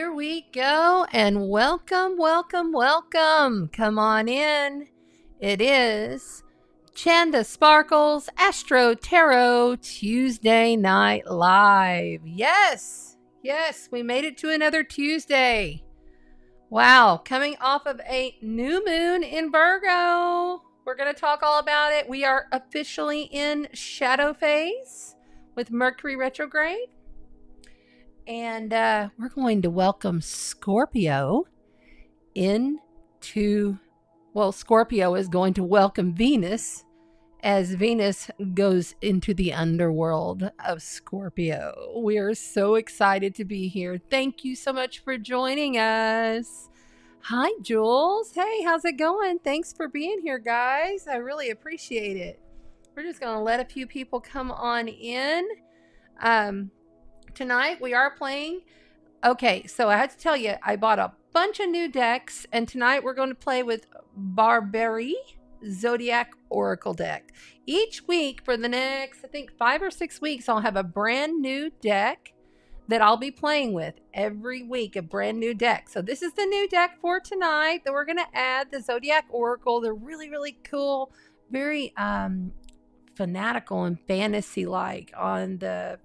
Here we go, and welcome, welcome, welcome. Come on in. It is Chanda Sparkles AstroTarot Tuesday Night Live. Yes, we made it to another Tuesday. Wow, coming off of a new moon in Virgo. We're going to talk all about it. We are officially in shadow phase with Mercury retrograde. And we're going to welcome Scorpio Scorpio is going to welcome Venus as Venus goes into the underworld of Scorpio. We are so excited to be here. Thank you so much for joining us. Hi, Jules. Hey, how's it going? Thanks for being here, guys. I really appreciate it. We're just going to let a few people come on in. Tonight we are playing. Okay, so I had to tell you, I bought a bunch of new decks, and tonight we're going to play with Mercury Zodiac Oracle deck. Each week for the next, I think, 5 or 6 weeks, I'll have a brand new deck that I'll be playing with every week, a brand new deck. So this is the new deck for tonight that we're going to add, the Zodiac Oracle. They're really, really cool, very fanatical and fantasy-like on the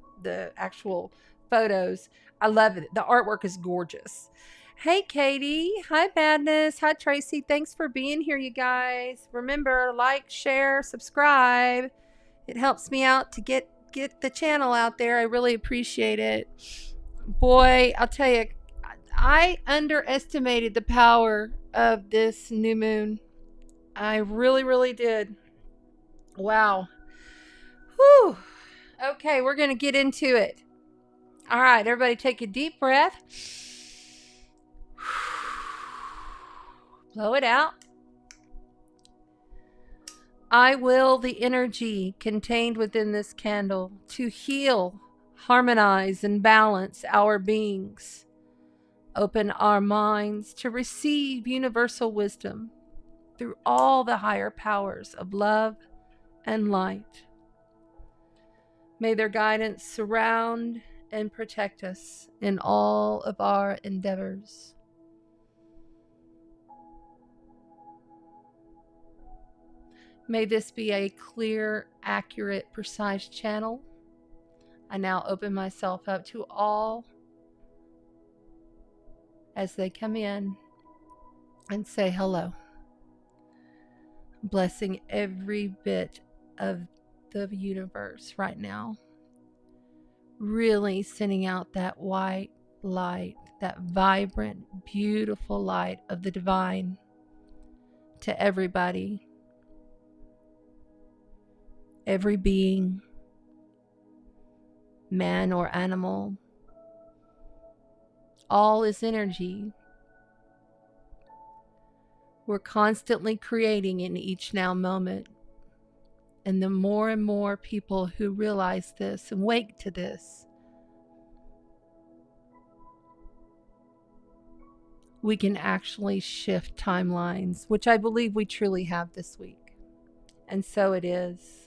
actual photos. I love it. The artwork is gorgeous. Hey, Katie. Hi, Madness. Hi, Tracy. Thanks for being here, you guys. Remember, like, share, subscribe. It helps me out to get the channel out there. I really appreciate it. Boy, I'll tell you, I underestimated the power of this new moon. I really, really did. Wow. Whew. Okay, we're going to get into it. All right, everybody take a deep breath. Blow it out. I will the energy contained within this candle to heal, harmonize, and balance our beings. Open our minds to receive universal wisdom through all the higher powers of love and light. May their guidance surround and protect us in all of our endeavors. May this be a clear, accurate, precise channel. I now open myself up to all as they come in and say hello. Blessing every bit of the universe right now. Really sending out that white light, that vibrant, beautiful light of the divine to everybody, every being, man or animal. All is energy. We're constantly creating in each now moment. And the more and more people who realize this and wake to this, we can actually shift timelines, which I believe we truly have this week. And so it is.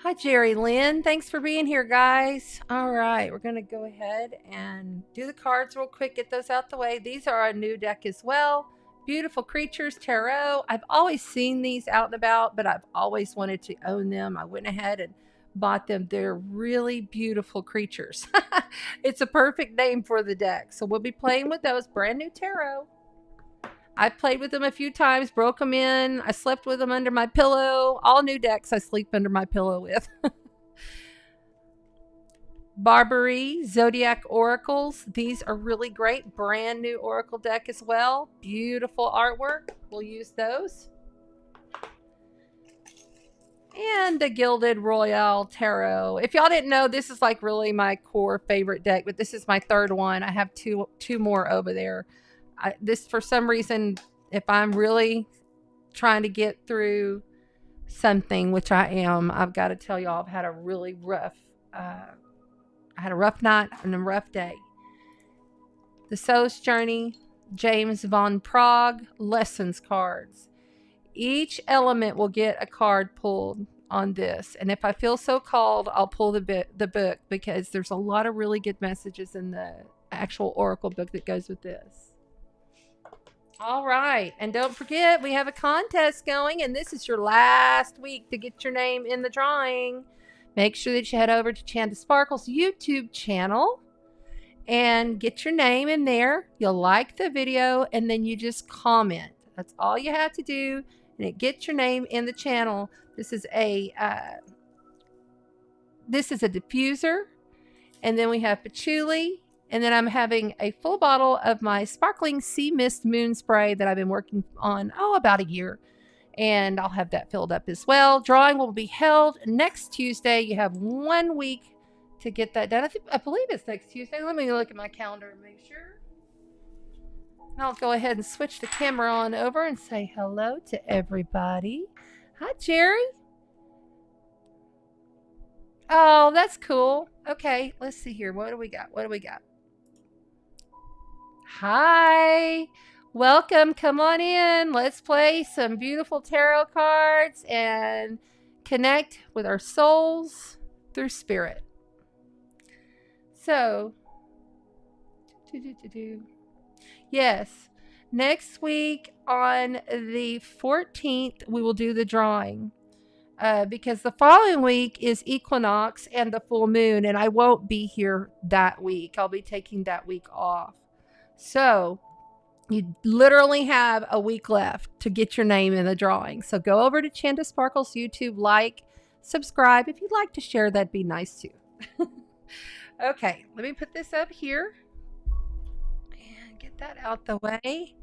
Hi, Jerry Lynn. Thanks for being here, guys. All right, we're going to go ahead and do the cards real quick, get those out the way. These are our new deck as well. Beautiful Creatures Tarot. I've always seen these out and about, but I've always wanted to own them. I went ahead and bought them. They're really beautiful creatures. It's a perfect name for the deck. So we'll be playing with those brand new tarot. I've played with them a few times, broke them in. I slept with them under my pillow. All new decks I sleep under my pillow with. Mercury Zodiac Oracles. These are really great. Brand new Oracle deck as well. Beautiful artwork. We'll use those. And the Gilded Royale Tarot. If y'all didn't know, this is like really my core favorite deck, but this is my third one. I have two more over there. This, for some reason, if I'm really trying to get through something, which I am, I've got to tell y'all, I've had a really rough, I had a rough night and a rough day. The Soul's Journey, James Von Prague, Lessons cards. Each element will get a card pulled. on this. And if I feel so called, I'll pull the book, because there's a lot of really good messages in the actual oracle book that goes with this. All right. And don't forget, we have a contest going, and this is your last week to get your name in the drawing. Make sure that you head over to Chanda Sparkles YouTube channel and get your name in there. You'll like the video, and then you just comment. That's all you have to do, and it gets your name in the channel. This is a diffuser, and then we have patchouli, and then I'm having a full bottle of my sparkling sea mist moon spray that I've been working on about a year, and I'll have that filled up as well. Drawing will be held next Tuesday. You have 1 week to get that done. I believe it's next Tuesday. Let me look at my calendar and make sure. I'll go ahead and switch the camera on over and say hello to everybody. Hi, Jerry. Oh, that's cool. Okay, let's see here. What do we got? Hi. Welcome. Come on in. Let's play some beautiful tarot cards and connect with our souls through spirit. So, yes, next week on the 14th, we will do the drawing. Because the following week is equinox and the full moon, and I won't be here that week. I'll be taking that week off. So you literally have a week left to get your name in the drawing. So go over to Chanda Sparkles YouTube, like, subscribe. If you'd like to share, that'd be nice too. Okay, let me put this up here and get that out the way.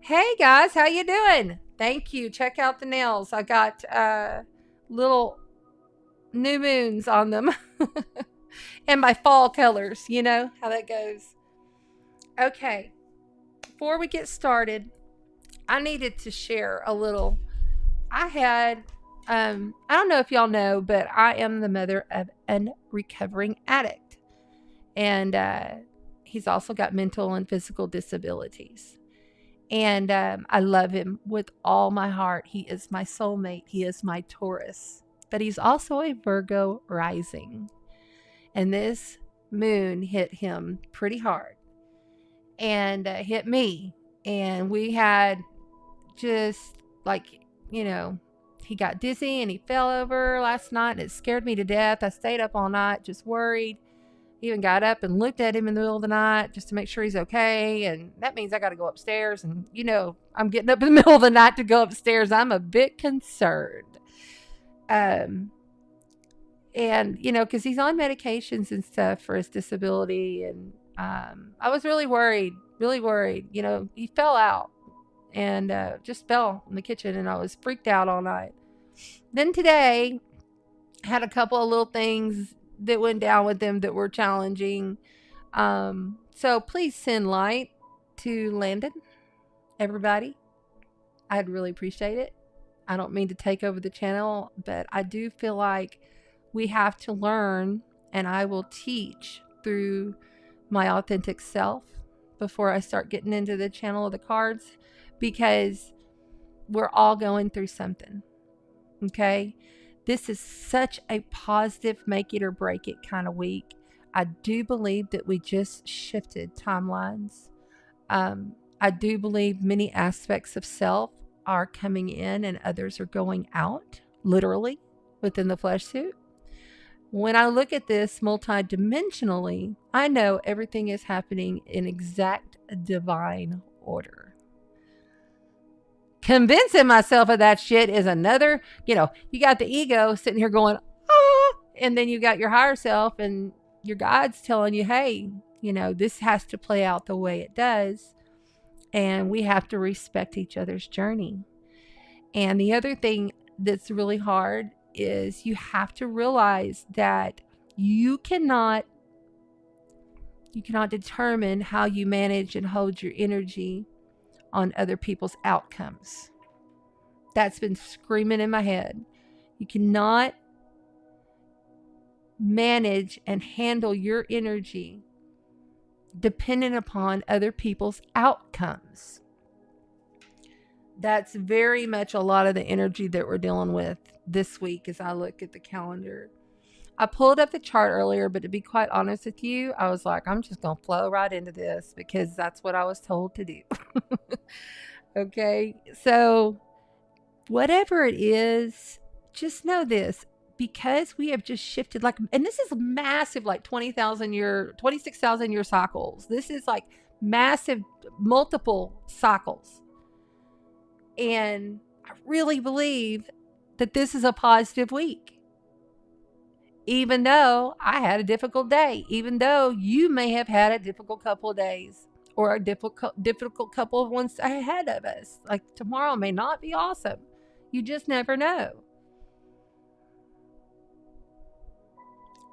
Hey guys, how you doing? Thank you. Check out the nails. I got little new moons on them. And my fall colors. You know how that goes. Okay. Before we get started, I needed to share a little. I had, I don't know if y'all know, but I am the mother of a recovering addict. And he's also got mental and physical disabilities. And I love him with all my heart. He is my soulmate. He is my Taurus. But he's also a Virgo rising. And this moon hit him pretty hard. And hit me. And we had just like, he got dizzy and he fell over last night. And it scared me to death. I stayed up all night just worried. Even got up and looked at him in the middle of the night just to make sure he's okay. And that means I got to go upstairs. And, I'm getting up in the middle of the night to go upstairs. I'm a bit concerned. And, because he's on medications and stuff for his disability. And I was really worried. He fell out and just fell in the kitchen. And I was freaked out all night. Then today, I had a couple of little things that went down with them that were challenging. So please send light to Landon, everybody. I'd really appreciate it. I don't mean to take over the channel, but I do feel like we have to learn, and I will teach through my authentic self before I start getting into the channel of the cards, because we're all going through something. Okay? This is such a positive, make it or break it kind of week. I do believe that we just shifted timelines. I do believe many aspects of self are coming in and others are going out, literally, within the flesh suit. When I look at this multidimensionally, I know everything is happening in exact divine order. Convincing myself of that shit is another, you got the ego sitting here going, and then you got your higher self and your guides telling you, hey, this has to play out the way it does. And we have to respect each other's journey. And the other thing that's really hard is you have to realize that you cannot determine how you manage and hold your energy on other people's outcomes. That's been screaming in my head. You cannot manage and handle your energy dependent upon other people's outcomes. That's very much a lot of the energy that we're dealing with this week as I look at the calendar. I pulled up the chart earlier, but to be quite honest with you, I was like, I'm just going to flow right into this because that's what I was told to do. Okay. So, whatever it is, just know this, because we have just shifted, like, and this is massive, like 26,000 year cycles. This is like massive, multiple cycles. And I really believe that this is a positive week. Even though I had a difficult day, even though you may have had a difficult couple of days or a difficult couple of ones ahead of us. Like tomorrow may not be awesome. You just never know.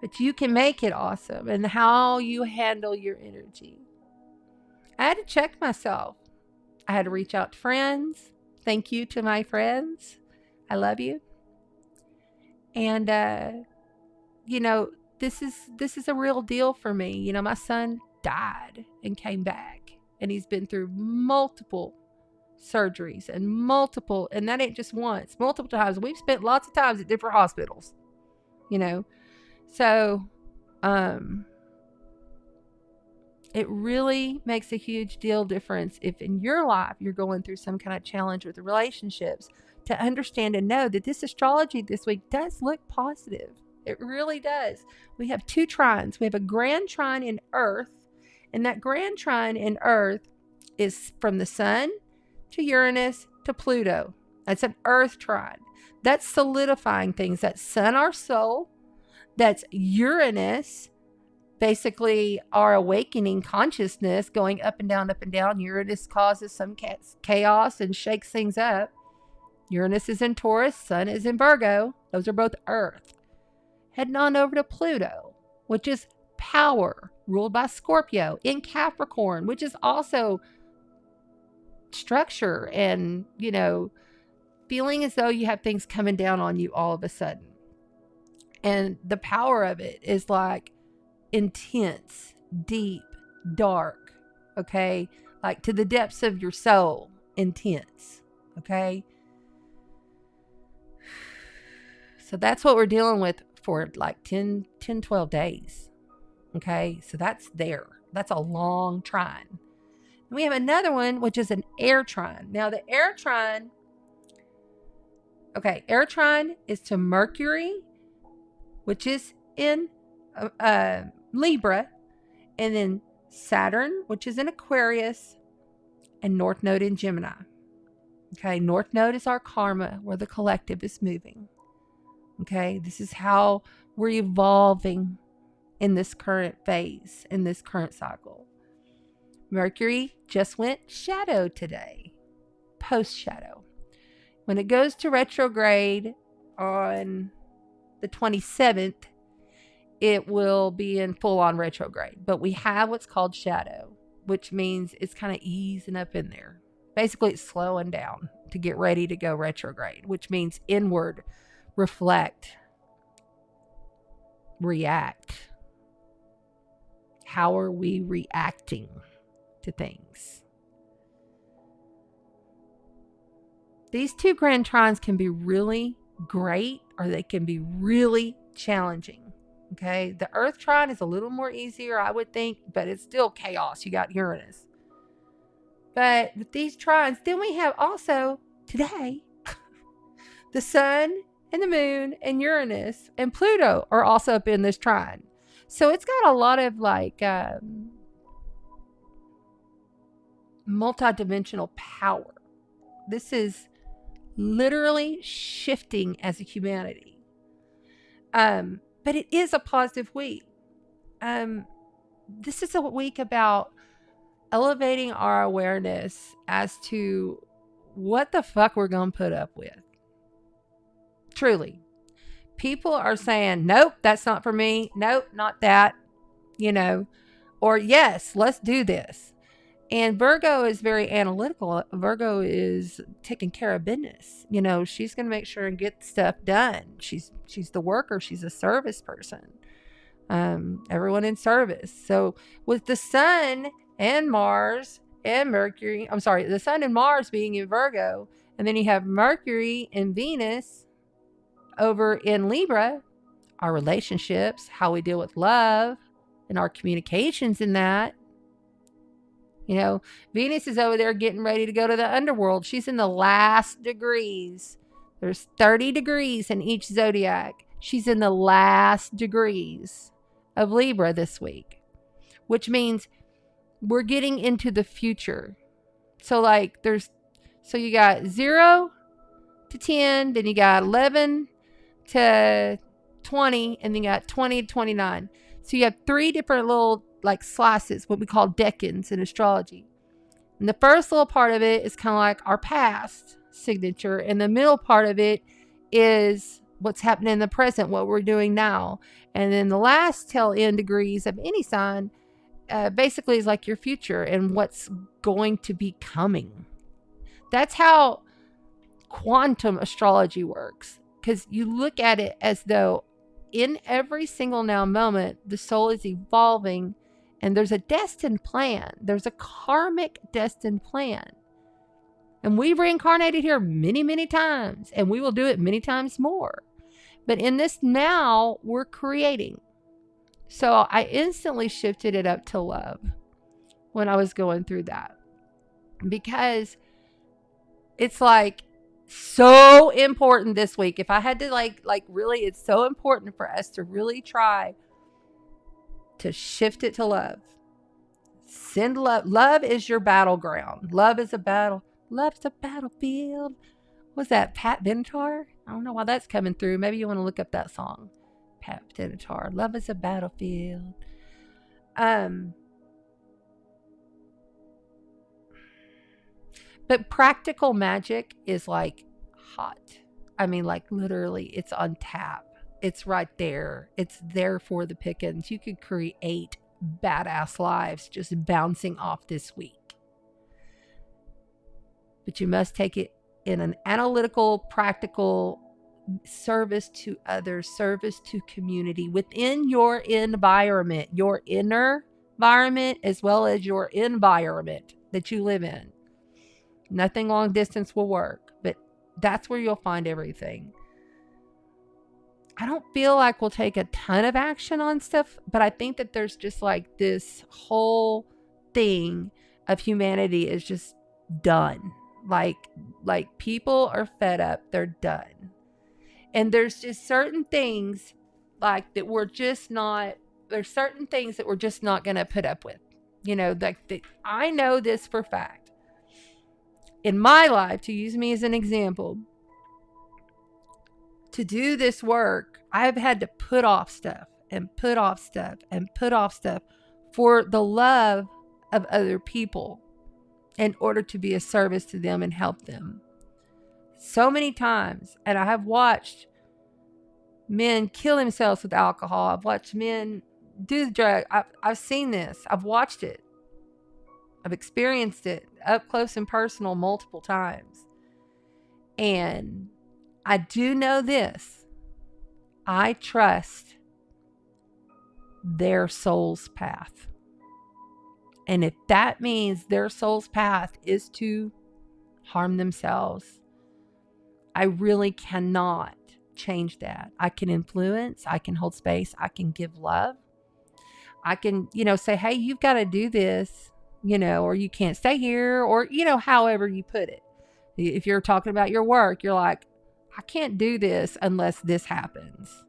But you can make it awesome, and how you handle your energy. I had to check myself. I had to reach out to friends. Thank you to my friends. I love you. And this is a real deal for me. My son died and came back, and he's been through multiple surgeries and that ain't just once, multiple times. We've spent lots of times at different hospitals, so it really makes a huge difference if in your life you're going through some kind of challenge with the relationships, to understand and know that this astrology this week does look positive. It really does. We have 2 trines. We have a grand trine in Earth, and that grand trine in Earth is from the Sun to Uranus to Pluto. That's an Earth trine. That's solidifying things. That's Sun, our soul. That's Uranus, basically our awakening consciousness, going up and down, up and down. Uranus causes some chaos and shakes things up. Uranus is in Taurus. Sun is in Virgo. Those are both Earth. Heading on over to Pluto, which is power, ruled by Scorpio, in Capricorn, which is also structure and, feeling as though you have things coming down on you all of a sudden. And the power of it is like intense, deep, dark, okay? Like to the depths of your soul, intense, okay? So that's what we're dealing with for like 10, 12 days. Okay, so that's there. That's a long trine. And we have another one, which is an air trine. Now, the air trine is to Mercury, which is in Libra, and then Saturn, which is in Aquarius, and North Node in Gemini. Okay, North Node is our karma, where the collective is moving. Okay, this is how we're evolving in this current phase, in this current cycle. Mercury just went shadow today, post-shadow. When it goes to retrograde on the 27th, it will be in full-on retrograde. But we have what's called shadow, which means it's kind of easing up in there. Basically, it's slowing down to get ready to go retrograde, which means inward, reflect, react. How are we reacting to things? These 2 grand trines can be really great, or they can be really challenging. Okay, the Earth trine is a little more easier, I would think, but it's still chaos. You got Uranus. But with these trines, then we have also today the Sun and the Moon and Uranus and Pluto are also up in this trine. So it's got a lot of like multidimensional power. This is literally shifting as a humanity. But it is a positive week. This is a week about elevating our awareness as to what the fuck we're going to put up with. Truly. People are saying, nope, that's not for me. Nope, not that. Or yes, let's do this. And Virgo is very analytical. Virgo is taking care of business. She's going to make sure and get stuff done. She's the worker. She's a service person. Everyone in service. So with the Sun and Mars and Mercury. I'm sorry, the Sun and Mars being in Virgo. And then you have Mercury and Venus over in Libra. Our relationships, how we deal with love, and our communications in that. You know, Venus is over there getting ready to go to the underworld. She's in the last degrees. There's 30 degrees in each zodiac. She's in the last degrees of Libra this week, which means we're getting into the future. So like so you got 0 to 10, then you got 11 to 20, and then you got 20 to 29. So you have 3 different little like slices, what we call decans in astrology. And the first little part of it is kind of like our past signature, and the middle part of it is what's happening in the present, what we're doing now. And then the last tail end degrees of any sign basically is like your future and what's going to be coming. That's how quantum astrology works, because you look at it as though in every single now moment, the soul is evolving, and there's a destined plan. There's a karmic destined plan. And we've reincarnated here many, many times, and we will do it many times more. But in this now, we're creating. So I instantly shifted it up to love when I was going through that, because it's like so important this week. If I had to like really, it's so important for us to really try to shift it to love. Send love. Love is your battleground. Love is a battle. Love's a battlefield. Was that Pat Benatar? I don't know why that's coming through. Maybe you want to look up that song. Pat Benatar. Love is a battlefield. But practical magic is like hot. I mean, like literally, it's on tap. It's right there. It's there for the pickings. You could create badass lives just bouncing off this week. But you must take it in an analytical, practical service to others, service to community within your environment, your inner environment, as well as your environment that you live in. Nothing long distance will work, but that's where you'll find everything. I don't feel like we'll take a ton of action on stuff, but I think that there's just like this whole thing of humanity is just done. Like people are fed up. They're done. And there's just certain things like that there's certain things that we're just not going to put up with. You know, I know this for fact. In my life, to use me as an example, to do this work, I've had to put off stuff and put off stuff and put off stuff for the love of other people in order to be a service to them and help them. So many times, and I have watched men kill themselves with alcohol. I've watched men do the drug. I've seen this. I've watched it. I've experienced it up close and personal multiple times. And I do know this. I trust their soul's path. And if that means their soul's path is to harm themselves, I really cannot change that. I can influence, I can hold space, I can give love. I can, say, hey, you've got to do this, or you can't stay here, or, however you put it. If you're talking about your work, you're like, I can't do this unless this happens,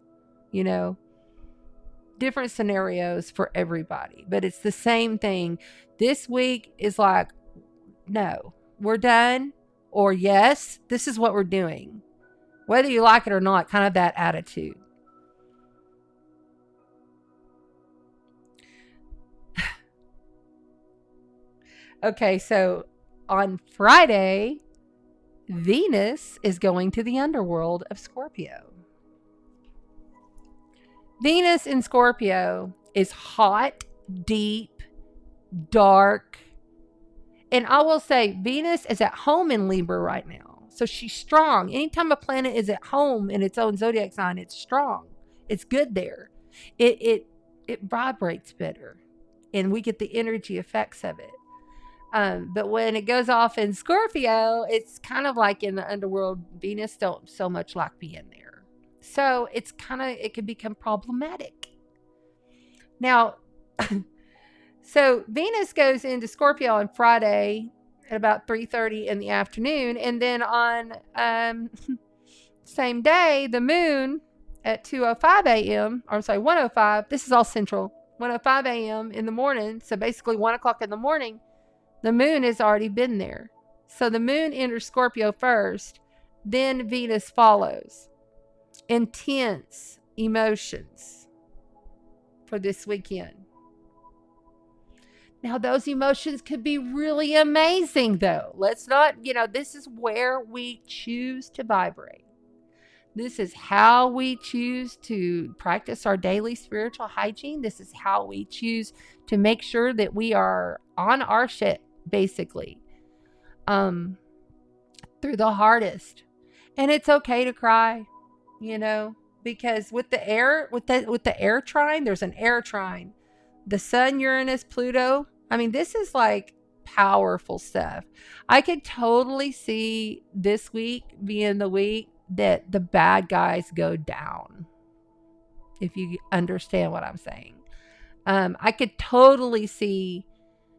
different scenarios for everybody, but it's the same thing. This week is like, no, we're done, or yes, this is what we're doing, whether you like it or not, kind of that attitude. Okay, so on Friday, Venus is going to the underworld of Scorpio. Venus in Scorpio is hot, deep, dark. And I will say Venus is at home in Libra right now. So she's strong. Anytime a planet is at home in its own zodiac sign, it's strong. It's good there. It vibrates better. And we get the energy effects of it. But when it goes off in Scorpio, it's kind of like in the underworld. Venus don't so much like being there. So it's kind of, it can become problematic. Now, so Venus goes into Scorpio on Friday at about 3:30 in the afternoon. And then on same day, the moon at 2:05 a.m., or I'm sorry, 1:05, this is all central, 1:05 a.m. in the morning. So basically 1 o'clock in the morning, the moon has already been there. So the moon enters Scorpio first, then Venus follows. Intense emotions for this weekend. Now, those emotions could be really amazing, though. Let's not, this is where we choose to vibrate. This is how we choose to practice our daily spiritual hygiene. This is how we choose to make sure that we are on our shit, basically, through the hardest. And it's okay to cry, because with the air, with the air trine, there's an air trine. The Sun, Uranus, Pluto. I mean, this is like powerful stuff. I could totally see this week being the week that the bad guys go down. If you understand what I'm saying. I could totally see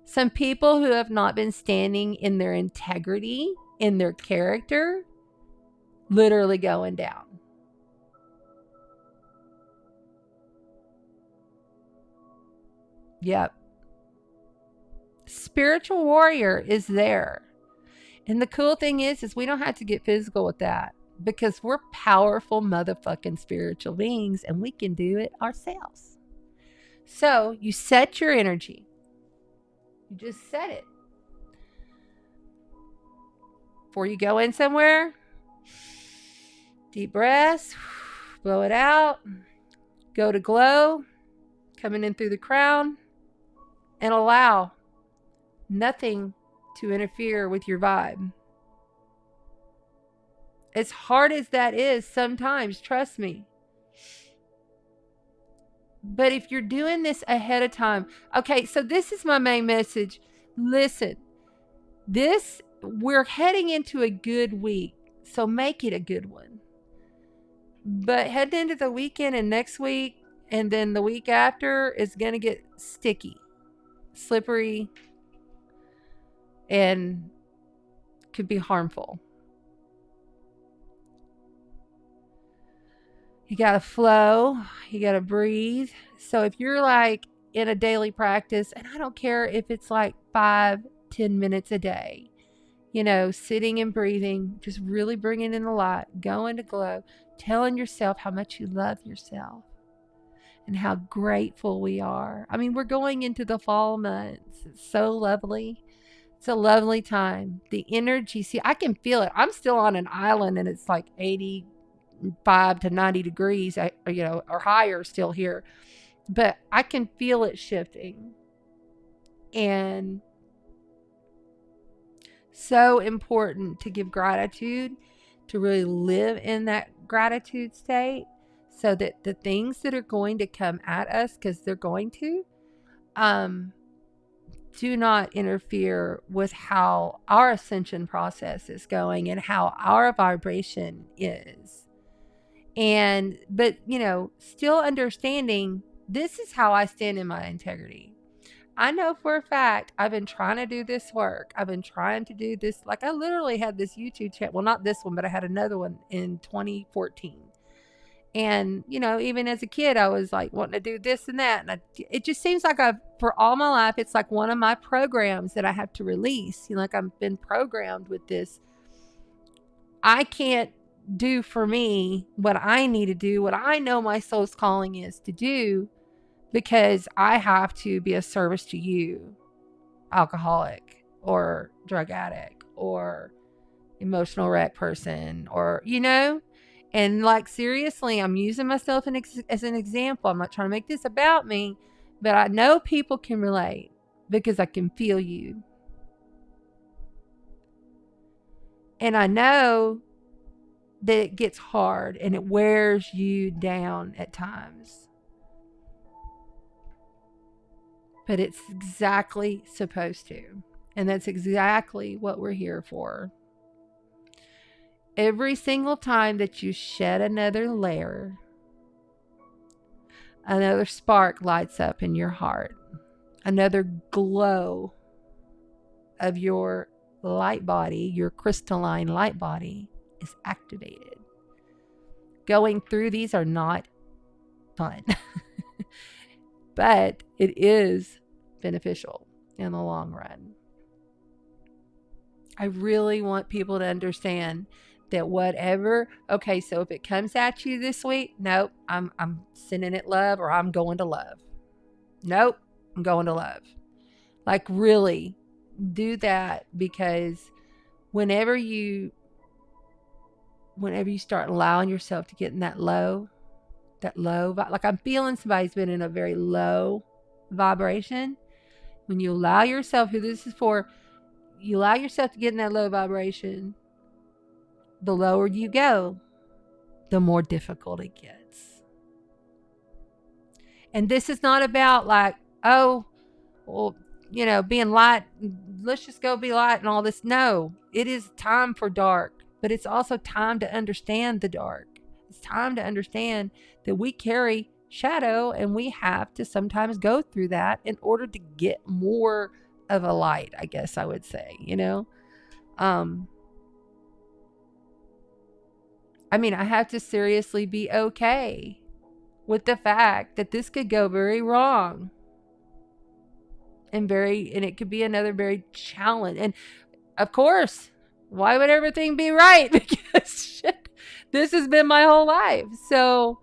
some people who have not been standing in their integrity, in their character, literally going down. Yep. Spiritual warrior is there. And the cool thing is we don't have to get physical with that, because we're powerful motherfucking spiritual beings and we can do it ourselves. So you set your energy. You just set it. Before you go in somewhere, deep breaths, blow it out, go to glow, coming in through the crown, and allow nothing to interfere with your vibe. As hard as that is sometimes, trust me. But if you're doing this ahead of time, okay, so this is my main message. Listen, we're heading into a good week, so make it a good one. But heading into the weekend and next week, and then the week after, is going to get sticky, slippery, and could be harmful. You got to flow. You got to breathe. So if you're like in a daily practice, and I don't care if it's like 5-10 minutes a day, sitting and breathing, just really bringing in the light, going to glow, telling yourself how much you love yourself and how grateful we are. I mean, we're going into the fall months. It's so lovely. It's a lovely time. The energy, see, I can feel it. I'm still on an island and it's like 85 to 90 degrees, or higher still here. But I can feel it shifting. And so important to give gratitude, to really live in that gratitude state, so that the things that are going to come at us, because they're going to, do not interfere with how our ascension process is going and how our vibration is. But still understanding, this is how I stand in my integrity. I know for a fact I've been trying to do this work. I've been trying to do this. Like, I literally had this YouTube channel. Well, not this one, but I had another one in 2014. And, even as a kid, I was like wanting to do this and that. And it just seems like for all my life, it's like one of my programs that I have to release. Like I've been programmed with this. I can't do for me what I need to do, what I know my soul's calling is to do, because I have to be a service to you, alcoholic or drug addict or emotional wreck person, or, and like, seriously, I'm using myself as an example. I'm not trying to make this about me, but I know people can relate because I can feel you. And I know that it gets hard and it wears you down at times. But it's exactly supposed to. And that's exactly what we're here for. Every single time that you shed another layer, another spark lights up in your heart. Another glow of your light body, your crystalline light body, is activated. Going through these are not fun, but it is beneficial in the long run. I really want people to understand that whatever, okay, so if it comes at you this week, nope, I'm sending it love, or I'm going to love. Nope, I'm going to love. Like, really do that, because whenever you start allowing yourself to get in that low, like I'm feeling somebody's been in a very low vibration. When you allow yourself, who this is for, you allow yourself to get in that low vibration, the lower you go, the more difficult it gets. And this is not about like, oh, well, you know, being light, let's just go be light and all this. No, it is time for dark, but it's also time to understand the dark. It's time to understand that we carry shadow, and we have to sometimes go through that in order to get more of a light, I guess I would say, you know? I mean, I have to seriously be okay with the fact that this could go very wrong. And it could be another very challenge. And of course, why would everything be right? Because shit, this has been my whole life. So,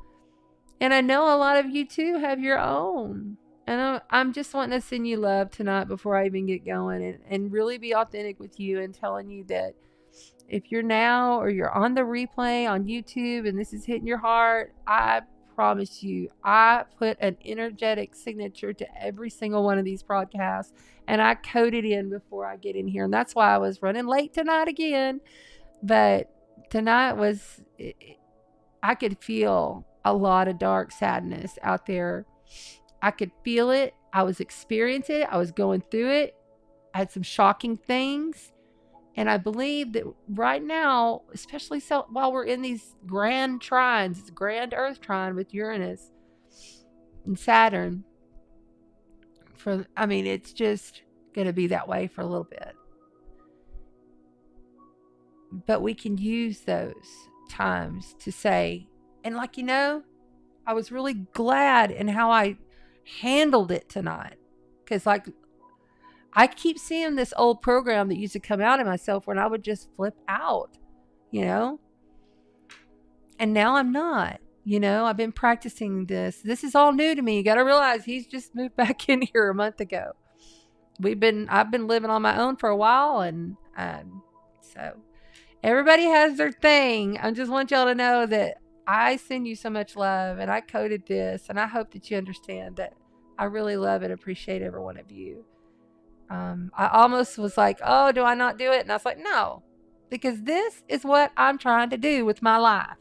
and I know a lot of you too have your own. And I'm just wanting to send you love tonight before I even get going, and really be authentic with you, and telling you that if you're now, or you're on the replay on YouTube and this is hitting your heart, I promise you, I put an energetic signature to every single one of these broadcasts, and I code it in before I get in here. And that's why I was running late tonight again. But tonight was, I could feel a lot of dark sadness out there. I could feel it. I was experiencing it. I was going through it. I had some shocking things. And I believe that right now, especially so while we're in these grand trines, this grand Earth trine with Uranus and Saturn, it's just going to be that way for a little bit. But we can use those times to say, and like, you know, I was really glad in how I handled it tonight. Because like, I keep seeing this old program that used to come out of myself when I would just flip out, you know? And now I'm not, you know? I've been practicing this. This is all new to me. You got to realize he's just moved back in here a month ago. I've been living on my own for a while, and so everybody has their thing. I just want y'all to know that I send you so much love, and I coded this, and I hope that you understand that I really love and appreciate every one of you. I almost was like, oh, do I not do it? And I was like, no, because this is what I'm trying to do with my life.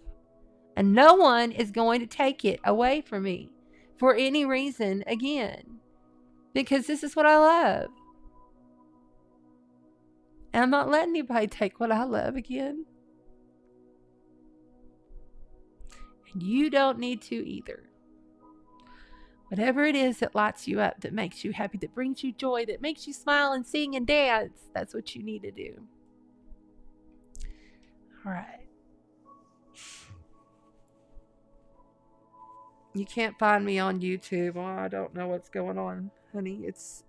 And no one is going to take it away from me for any reason again, because this is what I love. And I'm not letting anybody take what I love again. And you don't need to either. Whatever it is that lights you up, that makes you happy, that brings you joy, that makes you smile and sing and dance, that's what you need to do. All right. You can't find me on YouTube. Oh, I don't know what's going on, honey. It's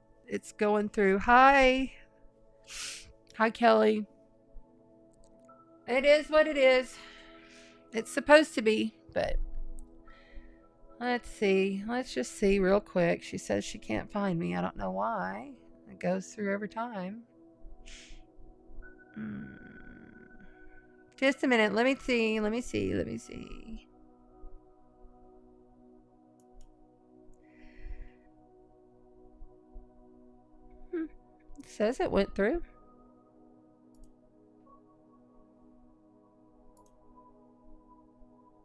going through. Hi, Kelly. It is what it is. It's supposed to be, but let's see. Let's just see real quick. She says she can't find me. I don't know why. It goes through every time. Just a minute. Let me see. It says it went through.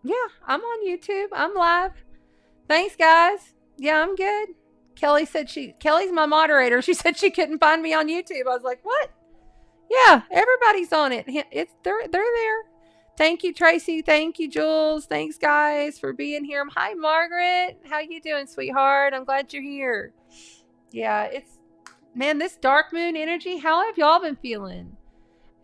Yeah, I'm on YouTube. I'm live. Thanks, guys. Yeah, I'm good. Kelly's my moderator. She said she couldn't find me on YouTube. I was like, what? Yeah, everybody's on it. They're there. Thank you, Tracy. Thank you, Jules. Thanks, guys, for being here. Hi, Margaret. How you doing, sweetheart? I'm glad you're here. Yeah, man, this dark moon energy. How have y'all been feeling?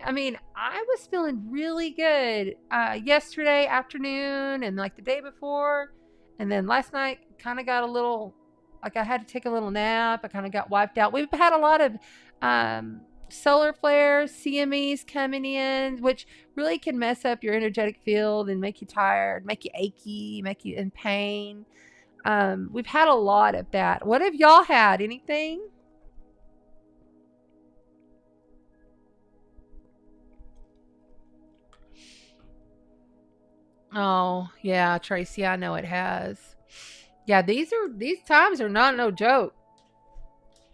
I mean, I was feeling really good yesterday afternoon and like the day before. And then last night kind of got a little, like I had to take a little nap. I kind of got wiped out. We've had a lot of solar flares, CMEs coming in, which really can mess up your energetic field and make you tired, make you achy, make you in pain. We've had a lot of that. What have y'all had? Anything? Oh, yeah, Tracy, I know it has. Yeah, these times are not no joke.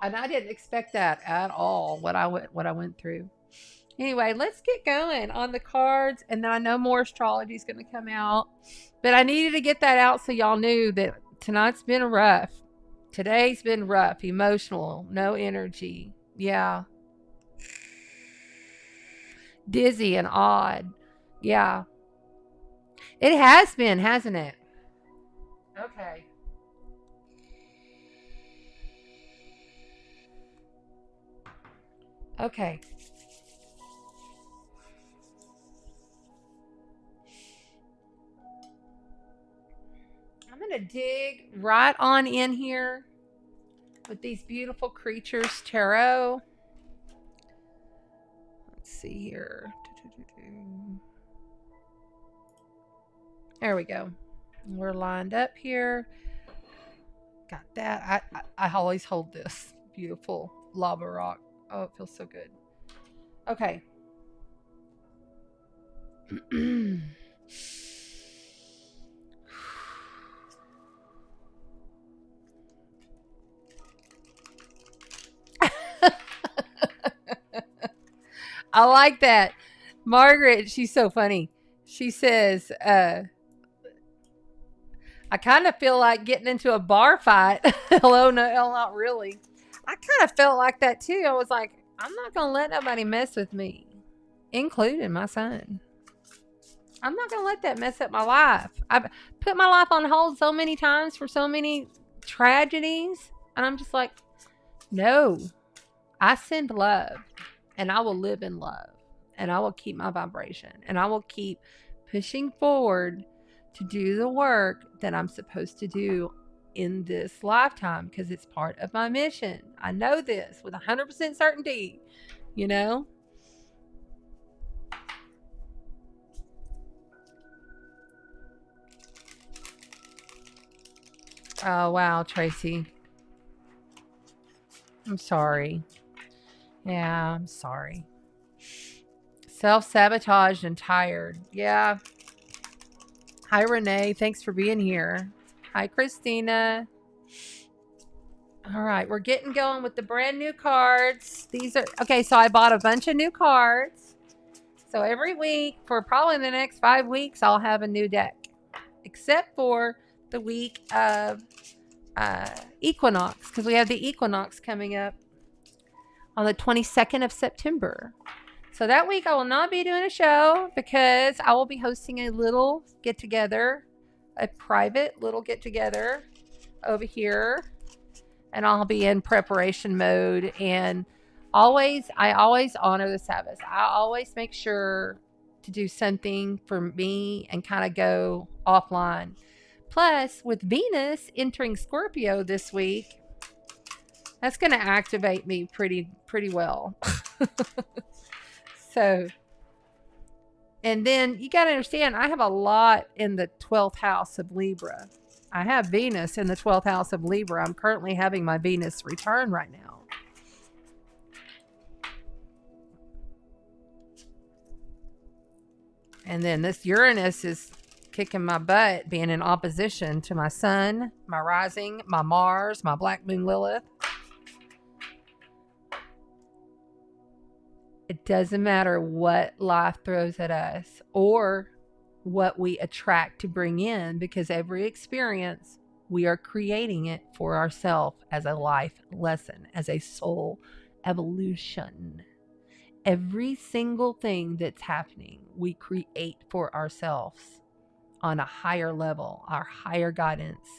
And I didn't expect that at all, what I went through. Anyway, let's get going on the cards, and then I know more astrology is going to come out. But I needed to get that out so y'all knew that tonight's been rough. Today's been rough, emotional, no energy. Yeah. Dizzy and odd. Yeah. It has been, hasn't it? Okay. Okay. I'm going to dig right on in here with these beautiful creatures tarot. Let's see here. There we go. We're lined up here. Got that. I always hold this beautiful lava rock. Oh, it feels so good. Okay. I like that. Margaret, she's so funny. She says, I kind of feel like getting into a bar fight. Hello, no, not really. I kind of felt like that too. I was like, I'm not going to let nobody mess with me, including my son. I'm not going to let that mess up my life. I've put my life on hold so many times for so many tragedies. And I'm just like, no, I send love and I will live in love and I will keep my vibration and I will keep pushing forward to do the work that I'm supposed to do in this lifetime because it's part of my mission. I know this with 100% certainty, you know? Oh, wow, Tracy. I'm sorry. Yeah, I'm sorry. Self-sabotaged and tired. Yeah. Hi, Renee. Thanks for being here. Hi, Christina. All right, we're getting going with the brand new cards. These are, okay, so I bought a bunch of new cards. So every week, for probably the next 5 weeks, I'll have a new deck. Except for the week of equinox, because we have the equinox coming up on the 22nd of September. So that week I will not be doing a show because I will be hosting a little get-together, a private little get-together over here. And I'll be in preparation mode. And I always honor the Sabbath. I always make sure to do something for me and kind of go offline. Plus, with Venus entering Scorpio this week, that's going to activate me pretty well. So, and then you got to understand, I have a lot in the 12th house of Libra. I have Venus in the 12th house of Libra. I'm currently having my Venus return right now. And then this Uranus is kicking my butt, being in opposition to my sun, my rising, my Mars, my Black Moon Lilith. It doesn't matter what life throws at us or what we attract to bring in, because every experience We are creating it for ourselves as a life lesson, as a soul evolution. Every single thing that's happening, we create for ourselves on a higher level, our higher guidance,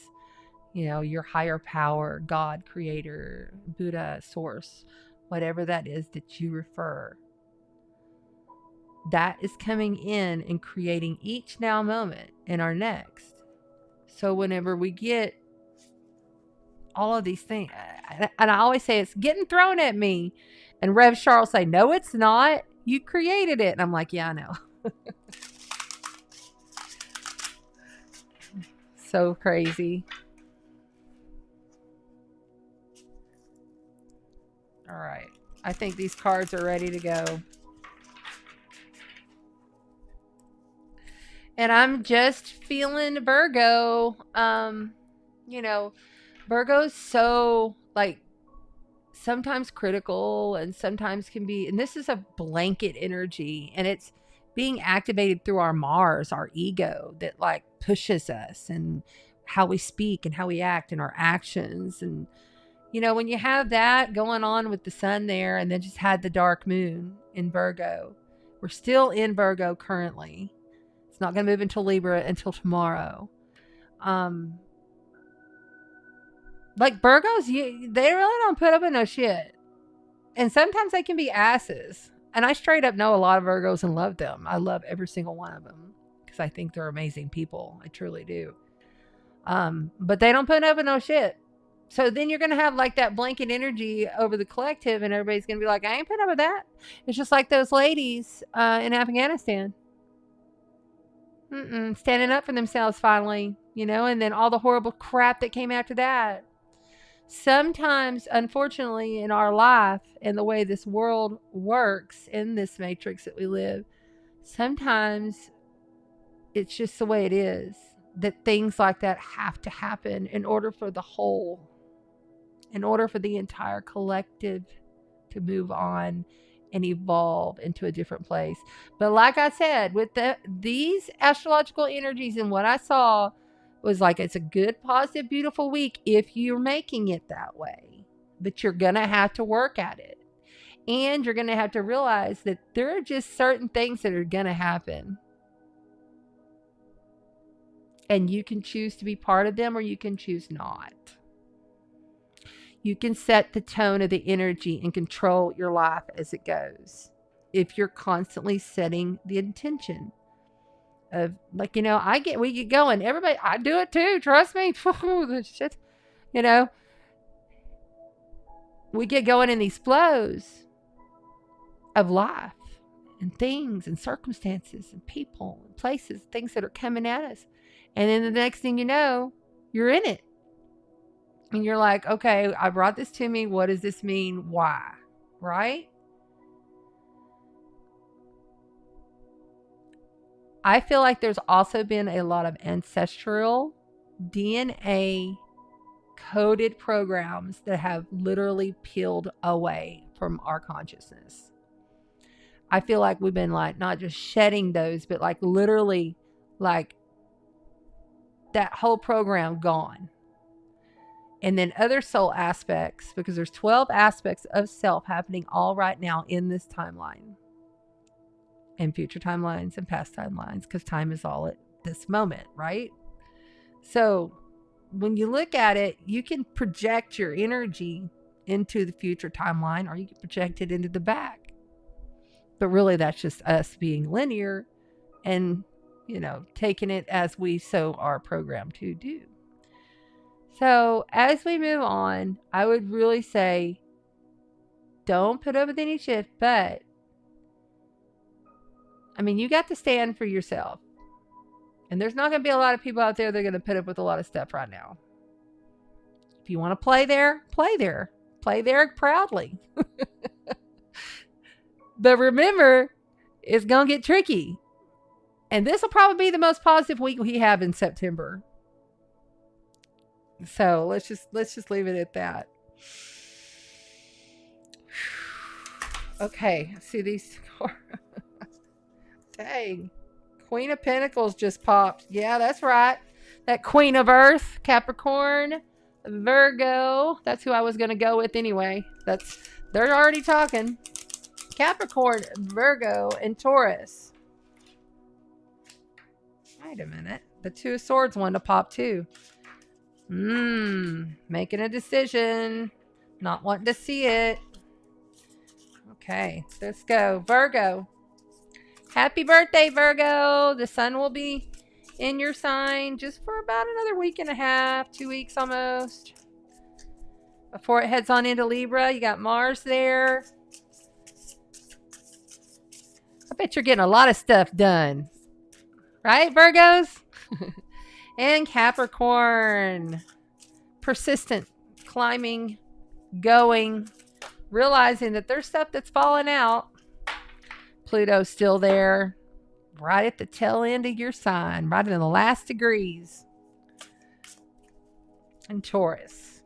your higher power, God, creator, Buddha, source, whatever that is that you refer. That is coming in and creating each now moment in our next. So whenever we get all of these things, and I always say it's getting thrown at me, and Rev Charles say, no, it's not. You created it. And I'm like, yeah, I know. So crazy. All right. I think these cards are ready to go. And I'm just feeling Virgo. Virgo's so sometimes critical and sometimes can be, and this is a blanket energy, and it's being activated through our Mars, our ego, that pushes us, and how we speak and how we act and our actions. And when you have that going on with the sun there, and then just had the dark moon in Virgo, we're still in Virgo currently. It's not going to move into Libra until tomorrow. Virgos, they really don't put up with no shit. And sometimes they can be asses. And I straight up know a lot of Virgos and love them. I love every single one of them because I think they're amazing people. I truly do. But they don't put up with no shit. So then you're going to have that blanket energy over the collective, and everybody's going to be like, I ain't putting up with that. It's just like those ladies in Afghanistan. Standing up for themselves finally, and then all the horrible crap that came after that. Sometimes, unfortunately, in our life and the way this world works in this matrix that we live, sometimes it's just the way it is, that things like that have to happen in order for the whole, in order for the entire collective to move on and evolve into a different place. But like I said, with these astrological energies and what I saw, was it's a good, positive, beautiful week if you're making it that way. But you're going to have to work at it. And you're going to have to realize that there are just certain things that are going to happen. And you can choose to be part of them, or you can choose not. You can set the tone of the energy and control your life as it goes, if you're constantly setting the intention of we get going. Everybody, I do it too. Trust me. The shit, we get going in these flows of life and things and circumstances and people and places, things that are coming at us. And then the next thing you know, you're in it. And you're like, okay, I brought this to me. What does this mean? Why? Right? I feel like there's also been a lot of ancestral DNA coded programs that have literally peeled away from our consciousness. I feel like we've been not just shedding those, but literally that whole program gone. And then other soul aspects, because there's 12 aspects of self happening all right now in this timeline. And future timelines and past timelines, because time is all at this moment, right? So when you look at it, you can project your energy into the future timeline, or you can project it into the back. But really, that's just us being linear and, taking it as we so are programmed to do. So as we move on, I would really say, don't put up with any shit, but you got to stand for yourself. And there's not going to be a lot of people out there that are going to put up with a lot of stuff right now. If you want to play there, play there. Play there proudly. But remember, it's going to get tricky. And this will probably be the most positive week we have in September. So let's just leave it at that. Okay, see these. Dang. Queen of Pentacles just popped. Yeah, that's right. That Queen of Earth, Capricorn, Virgo. That's who I was going to go with anyway. They're already talking. Capricorn, Virgo, and Taurus. Wait a minute. The Two of Swords wanted to pop too. Making a decision. Not wanting to see it. Okay, let's go. Virgo. Happy birthday, Virgo. The sun will be in your sign just for about another week and a half, 2 weeks almost. Before it heads on into Libra, you got Mars there. I bet you're getting a lot of stuff done. Right, Virgos? And Capricorn. Persistent, climbing, going, realizing that there's stuff that's falling out. Pluto's still there, right at the tail end of your sign, right in the last degrees. And Taurus.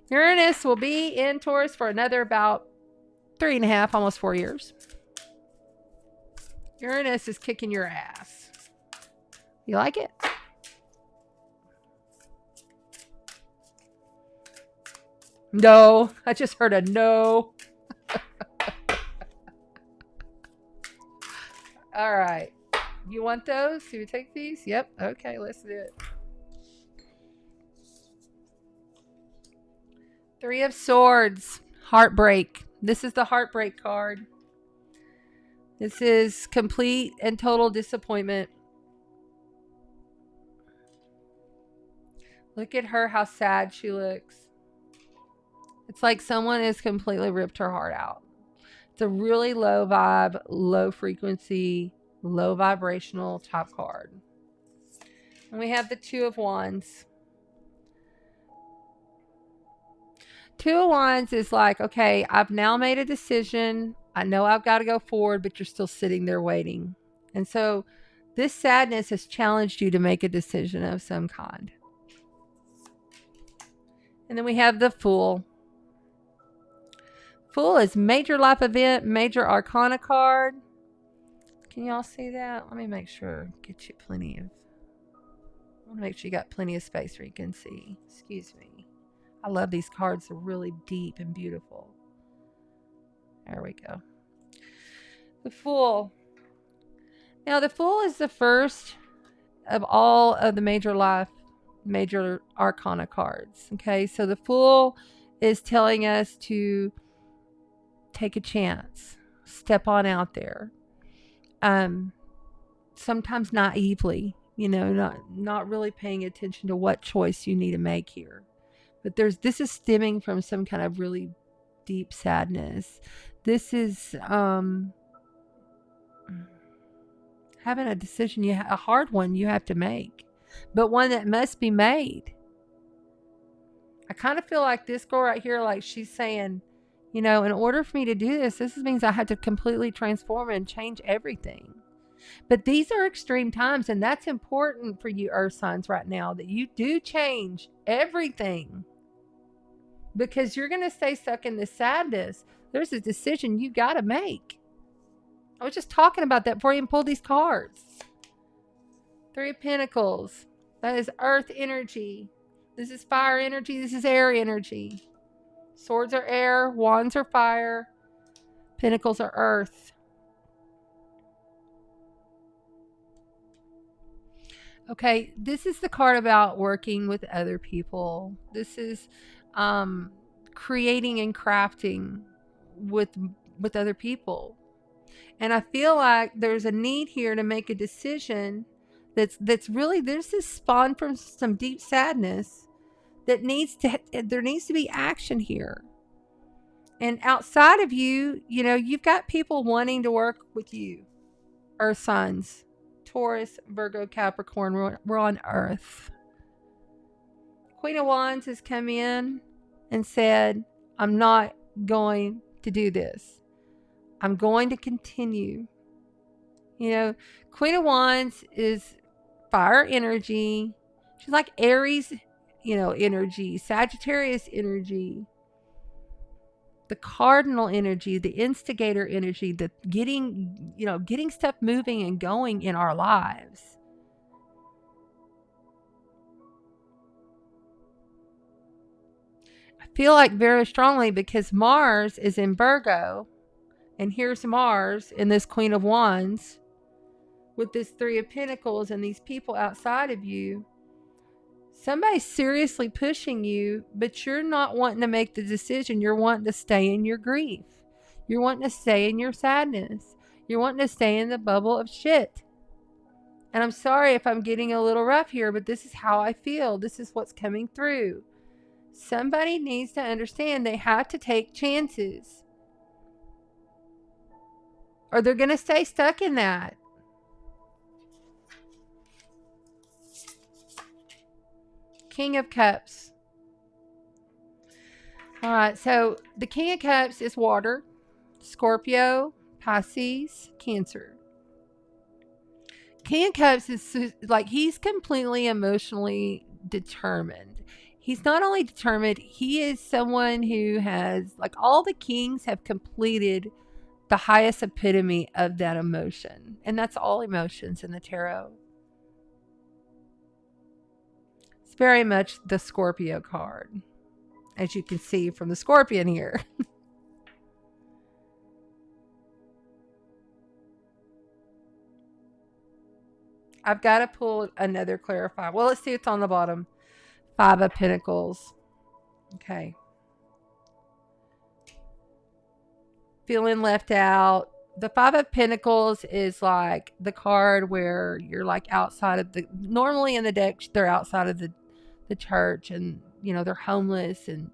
Uranus will be in Taurus for another about 3.5, almost 4 years. Uranus is kicking your ass. You like it? No, I just heard a no. All right. You want those? Do you take these? Yep. Okay, let's do it. Three of Swords. Heartbreak. This is the heartbreak card. This is complete and total disappointment. Look at her, how sad she looks. It's like someone has completely ripped her heart out. It's a really low vibe, low frequency, low vibrational top card. And we have the Two of Wands. Two of Wands is like, okay, I've now made a decision. I know I've got to go forward, but you're still sitting there waiting. And so this sadness has challenged you to make a decision of some kind. And then we have the Fool. Fool is major life event, major arcana card. Can y'all see that? Let me make sure. Get you plenty of... I want to make sure you got plenty of space where you can see. Excuse me. I love these cards. They're really deep and beautiful. There we go. The Fool. Now, the Fool is the first of all of the major arcana cards. Okay, so the Fool is telling us to take a chance, step on out there. Sometimes naively, not really paying attention to what choice you need to make here. But this is stemming from some kind of really deep sadness. This is having a decision, a hard one you have to make, but one that must be made. I kind of feel like this girl right here, like she's saying, in order for me to do this means I have to completely transform and change everything. But these are extreme times, and that's important for you earth signs right now, that you do change everything. Because you're going to stay stuck in this sadness. There's a decision you got to make. I was just talking about that before you even pulled these cards. Three of Pentacles. That is earth energy. This is fire energy. This is air energy. Swords are air. Wands are fire. Pentacles are earth. Okay, this is the card about working with other people. This is creating and crafting with other people. And I feel like there's a need here to make a decision that's really, there's this spawn from some deep sadness that there needs to be action here. And outside of you, you've got people wanting to work with you. Earth signs, Taurus, Virgo, Capricorn, we're on Earth. Queen of Wands has come in and said, I'm not going to do this. I'm going to continue. Queen of Wands is fire energy. She's like Aries, energy, Sagittarius energy, the cardinal energy, the instigator energy, the getting stuff moving and going in our lives. feel like very strongly, because Mars is in Virgo, and here's Mars in this Queen of Wands with this Three of Pentacles and these people outside of you. Somebody's seriously pushing you, but you're not wanting to make the decision. You're wanting to stay in your grief. You're wanting to stay in your sadness. You're wanting to stay in the bubble of shit. And I'm sorry if I'm getting a little rough here, but this is how I feel. This is what's coming through. Somebody needs to understand they have to take chances, or they're going to stay stuck in that. King of Cups. All right, so the King of Cups is water. Scorpio, Pisces, Cancer. King of Cups is like, he's completely emotionally determined. He's not only determined, he is someone who has, like, all the kings have completed the highest epitome of that emotion. And that's all emotions in the tarot. It's very much the Scorpio card, as you can see from the Scorpion here. I've got to pull another clarifier. Well, let's see what's on the bottom. Five of Pentacles. Okay. Feeling left out. The Five of Pentacles is like the card where you're like outside of the, normally in the deck, they're outside of the church, and, you know, they're homeless, and,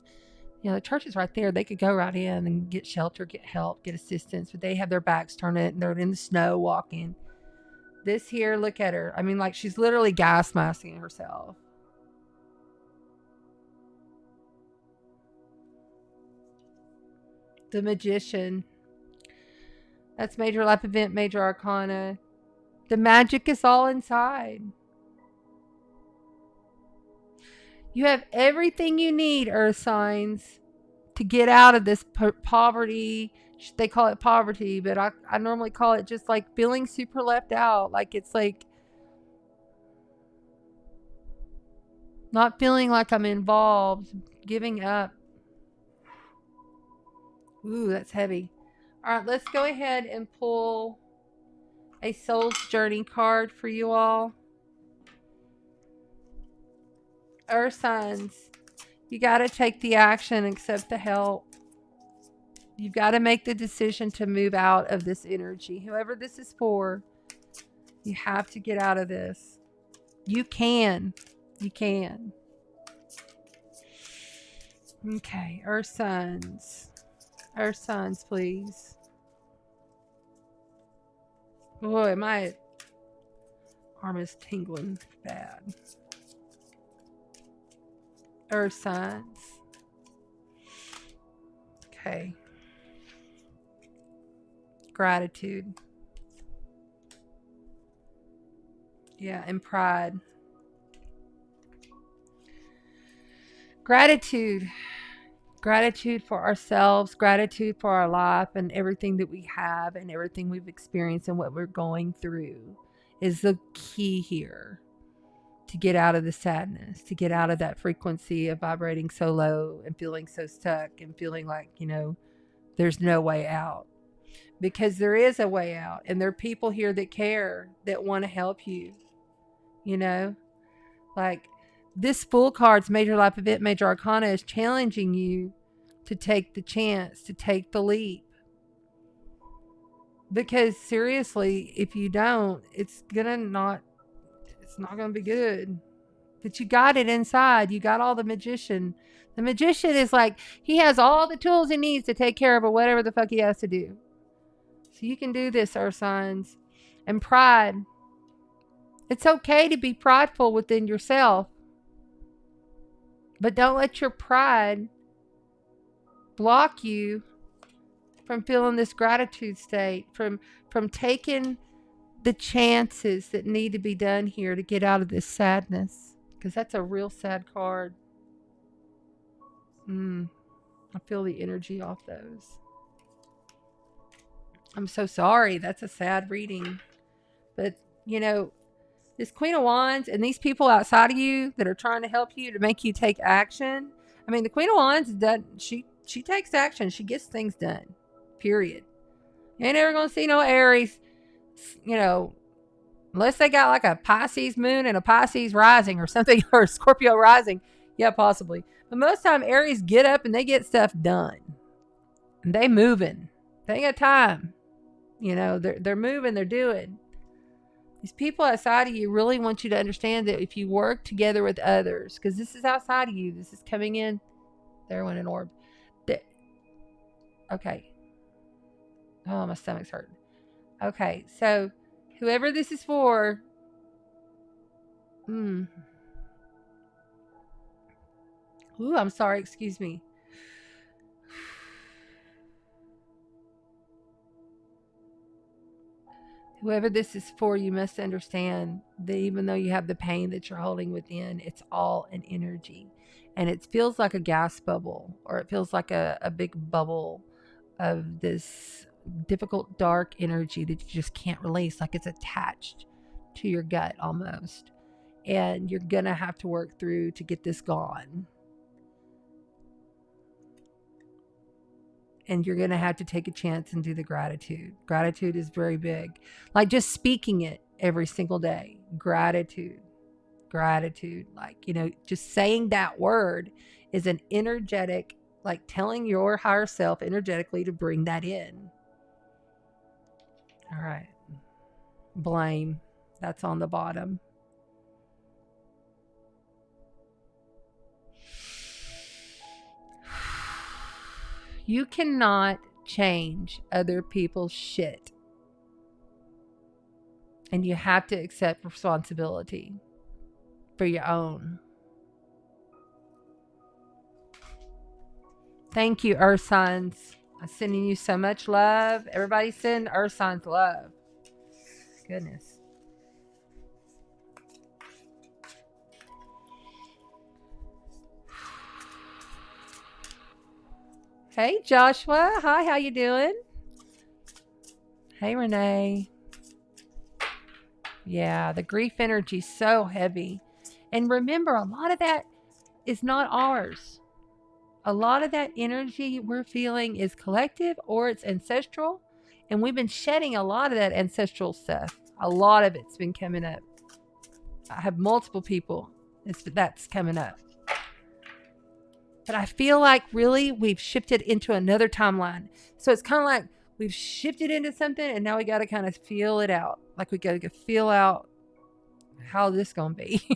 you know, the church is right there. They could go right in and get shelter, get help, get assistance, but they have their backs turned and they're in the snow walking. This here, look at her. I mean, like, she's literally gas masking herself. The Magician. That's major life event, major arcana. The magic is all inside. You have everything you need, earth signs, to get out of this poverty. They call it poverty, but I normally call it just like feeling super left out. Like, it's like not feeling like I'm involved, giving up. Ooh, that's heavy. All right, let's go ahead and pull a Soul's Journey card for you all. Earth signs, you got to take the action, accept the help. You've got to make the decision to move out of this energy. Whoever this is for, you have to get out of this. You can. You can. Okay, Earth signs. Earth signs, please. Boy, my arm is tingling bad. Earth signs. Okay. Gratitude. Yeah, and pride. Gratitude. Gratitude for ourselves, gratitude for our life and everything that we have and everything we've experienced and what we're going through is the key here to get out of the sadness, to get out of that frequency of vibrating so low and feeling so stuck and feeling like, you know, there's no way out. Because there is a way out, and there are people here that care, that want to help you, you know, like, this Fool card's major life event, major arcana is challenging you to take the chance, to take the leap. Because seriously, if you don't, it's not going to be good. But you got it inside. You got all the magician. The magician is like, he has all the tools he needs to take care of whatever the fuck he has to do. So you can do this, earth signs. And pride. It's okay to be prideful within yourself. But don't let your pride block you from feeling this gratitude state, from taking the chances that need to be done here to get out of this sadness. Because that's a real sad card. I feel the energy off those. I'm so sorry. That's a sad reading. But, you know, this Queen of Wands and these people outside of you that are trying to help you to make you take action. I mean, the Queen of Wands, she takes action. She gets things done. Period. You ain't ever going to see no Aries, unless they got like a Pisces moon and a Pisces rising or something, or a Scorpio rising. Yeah, possibly. But most time Aries get up and they get stuff done. And they moving. They ain't got time. They're moving, they're doing. These people outside of you really want you to understand that if you work together with others, because this is outside of you, this is coming in. There went an orb. Okay. Oh, my stomach's hurting. Okay, so whoever this is for, ooh, I'm sorry, excuse me. Whoever this is for, you must understand that even though you have the pain that you're holding within, it's all an energy. And it feels like a gas bubble, or it feels like a big bubble of this difficult, dark energy that you just can't release, like it's attached to your gut almost. And you're going to have to work through to get this gone. And you're going to have to take a chance and do the gratitude. Gratitude is very big. Like just speaking it every single day. Gratitude. Like, just saying that word is an energetic, like telling your higher self energetically to bring that in. All right. Blame. That's on the bottom. You cannot change other people's shit. And you have to accept responsibility for your own. Thank you, Earth signs. I'm sending you so much love. Everybody send Earth signs love. Goodness. Hey, Joshua. Hi, how you doing? Hey, Renee. Yeah, the grief energy is so heavy. And remember, a lot of that is not ours. A lot of that energy we're feeling is collective or it's ancestral. And we've been shedding a lot of that ancestral stuff. A lot of it's been coming up. I have multiple people that's coming up. But I feel like really we've shifted into another timeline. So it's kind of like we've shifted into something and now we got to kind of feel it out. Like we got to feel out how this going to be.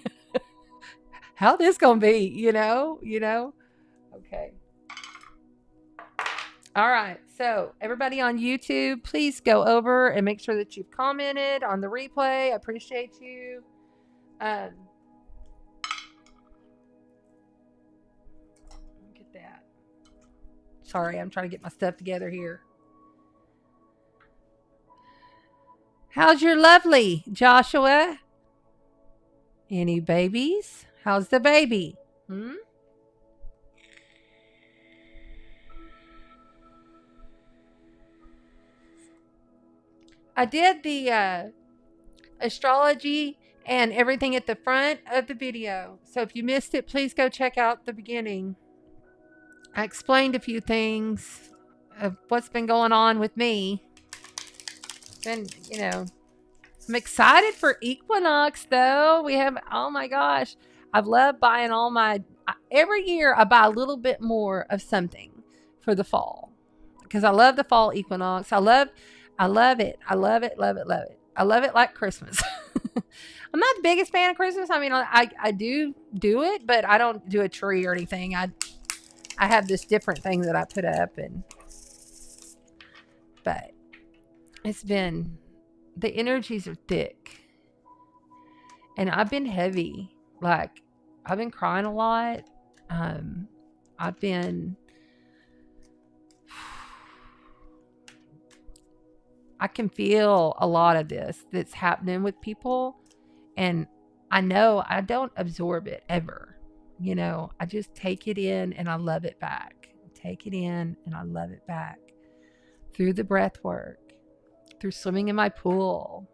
How this going to be, Okay. All right. So everybody on YouTube, please go over and make sure that you've commented on the replay. I appreciate you. Sorry, I'm trying to get my stuff together here. How's your lovely, Joshua? Any babies? How's the baby? I did the astrology and everything at the front of the video. So if you missed it, please go check out the beginning. I explained a few things of what's been going on with me. Been, I'm excited for equinox though. We have, oh my gosh, I've loved buying every year I buy a little bit more of something for the fall because I love the fall equinox. I love it. I love it. I love it like Christmas. I'm not the biggest fan of Christmas. I mean, I do it, but I don't do a tree or anything. I have this different thing that I put up but it's been, the energies are thick and I've been heavy. Like I've been crying a lot. I can feel a lot of this that's happening with people and I know I don't absorb it ever. I just take it in and I love it back. Take it in and I love it back. Through the breath work, through swimming in my pool,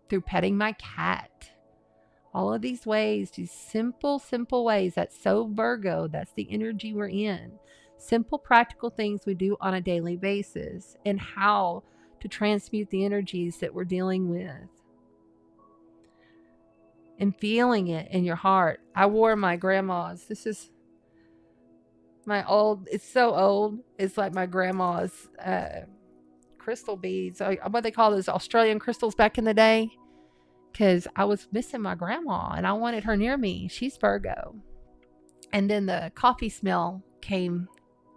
through petting my cat. All of these ways, these simple ways. That's so Virgo. That's the energy we're in. Simple, practical things we do on a daily basis, and how to transmute the energies that we're dealing with. And feeling it in your heart. I wore my grandma's. This is my old, it's so old. It's like my grandma's crystal beads. What they call those Australian crystals back in the day. Because I was missing my grandma and I wanted her near me. She's Virgo. And then the coffee smell came,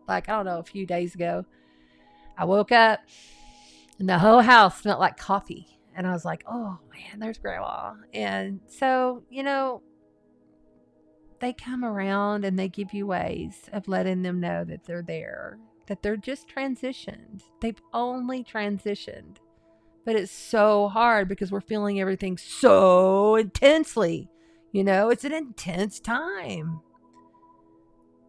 like, I don't know, a few days ago. I woke up and the whole house smelled like coffee. And I was like, oh man, there's grandma. And so, you know, they come around and they give you ways of letting them know that they're there, that they're just transitioned. They've only transitioned. But it's so hard because we're feeling everything so intensely. You know, it's an intense time.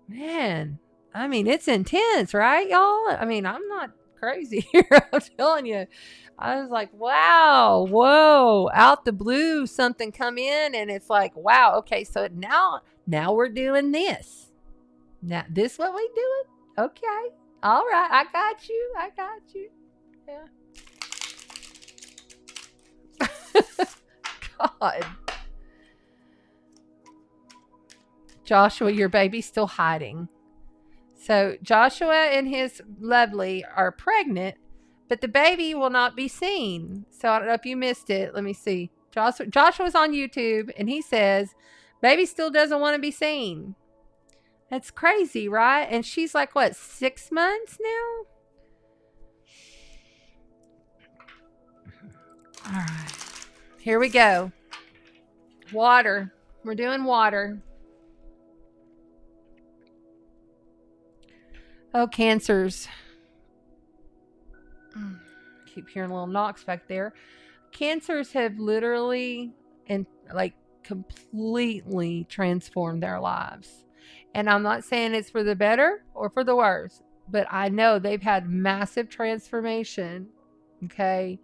Man, I mean, it's intense, right, y'all? I mean, I'm not crazy here. I'm telling you. I was like, wow, whoa, out the blue, something come in and it's like, wow, okay, so now we're doing this. Now, this what we doing? Okay. All right, I got you. Yeah. God. Joshua, your baby's still hiding. So Joshua and his lovely are pregnant, but the baby will not be seen. So I don't know if you missed it. Let me see. Joshua's on YouTube and he says, baby still doesn't want to be seen. That's crazy, right? And she's like, what, 6 months now? All right. Here we go. Water. We're doing water. Oh, Cancers. Keep hearing little knocks back there. Cancers have literally and like completely transformed their lives. And I'm not saying it's for the better or for the worse, but I know they've had massive transformation. Okay.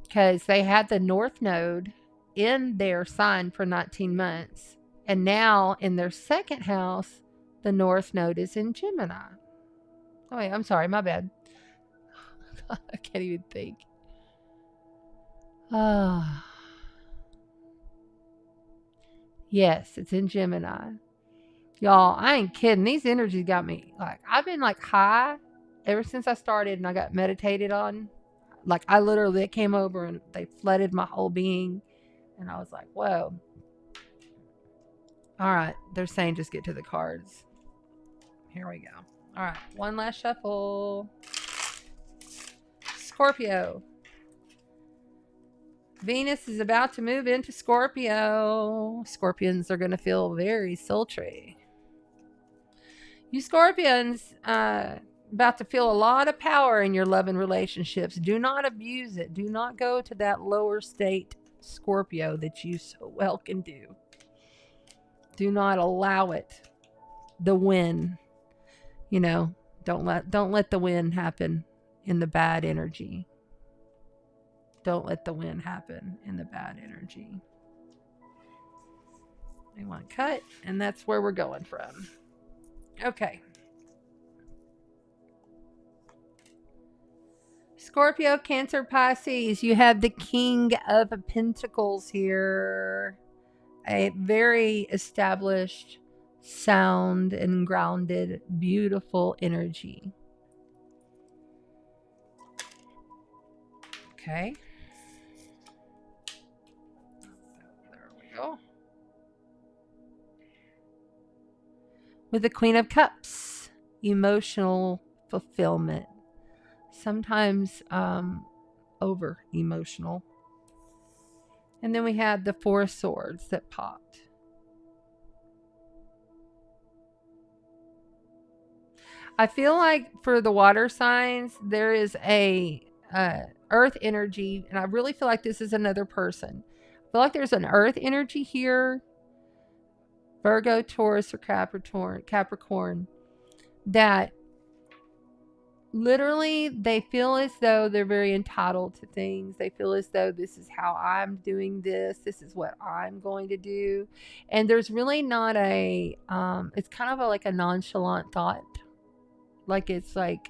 Because they had the North Node in their sign for 19 months. And now in their second house, the North Node is in Gemini. Oh, wait, I'm sorry. My bad. I can't even think. Yes, it's in Gemini. Y'all, I ain't kidding. These energies got me. Like, I've been like high ever since I started and I got meditated on. Like, I literally, it came over and they flooded my whole being. And I was like, whoa. All right. They're saying just get to the cards. Here we go. All right. One last shuffle. Scorpio. Venus is about to move into Scorpio. Scorpions are going to feel very sultry. You Scorpions, about to feel a lot of power in your love and relationships. Do not abuse it. Do not go to that lower state Scorpio that you so well can do. Do not allow it. The win. You know, don't let the win happen in the bad energy. Don't let the win happen in the bad energy. We want to cut, and that's where we're going from. Okay. Scorpio, Cancer, Pisces, you have the King of Pentacles here. A very established, sound, and grounded, beautiful energy. Okay. There we go. With the Queen of Cups, emotional fulfillment. Sometimes over emotional. And then we had the Four of Swords that popped. I feel like for the water signs, there is a earth energy, and I really feel like this is another person. I feel like there's an earth energy here. Virgo, Taurus, or Capricorn, that literally, they feel as though they're very entitled to things. They feel as though this is how I'm doing this. This is what I'm going to do. And there's really not it's kind of like a nonchalant thought. Like, it's like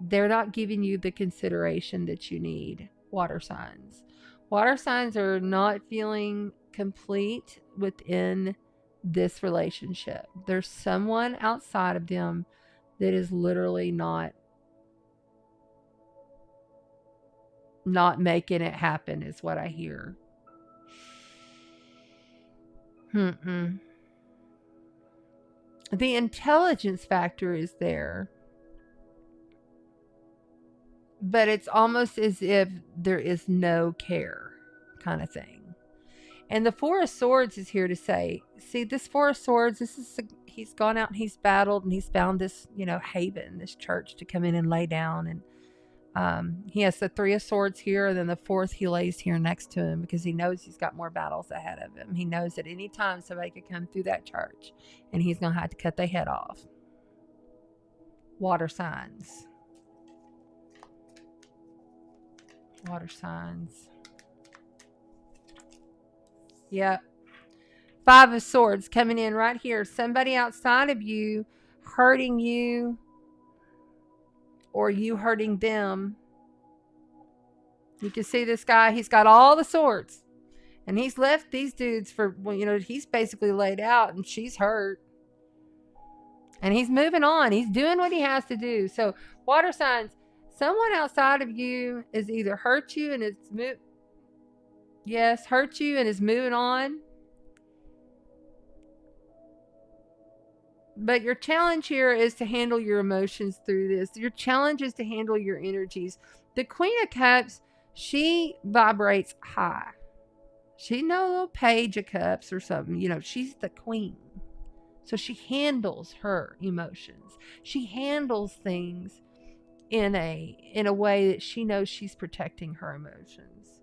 they're not giving you the consideration that you need. Water signs. Water signs are not feeling complete within this relationship. There's someone outside of them that is literally not making it happen, is what I hear. The intelligence factor is there, but it's almost as if there is no care, kind of thing. And the Four of Swords is here to say, see, this Four of Swords, he's gone out and he's battled and he's found this, haven, this church to come in and lay down. And he has the Three of Swords here, and then the fourth he lays here next to him because he knows he's got more battles ahead of him. He knows that any time somebody could come through that church and he's going to have to cut their head off. Water signs. Water signs. Yep. Five of Swords coming in right here. Somebody outside of you hurting you, or you hurting them. You can see this guy, he's got all the swords. And he's left these dudes for, he's basically laid out and she's hurt. And he's moving on. He's doing what he has to do. So, water signs, someone outside of you is either hurt you and hurt you and is moving on. But your challenge here is to handle your emotions through this. Your challenge is to handle your energies. The Queen of Cups, she vibrates high. She's no little Page of Cups or something. She's the queen. So she handles her emotions. She handles things in a way that she knows she's protecting her emotions.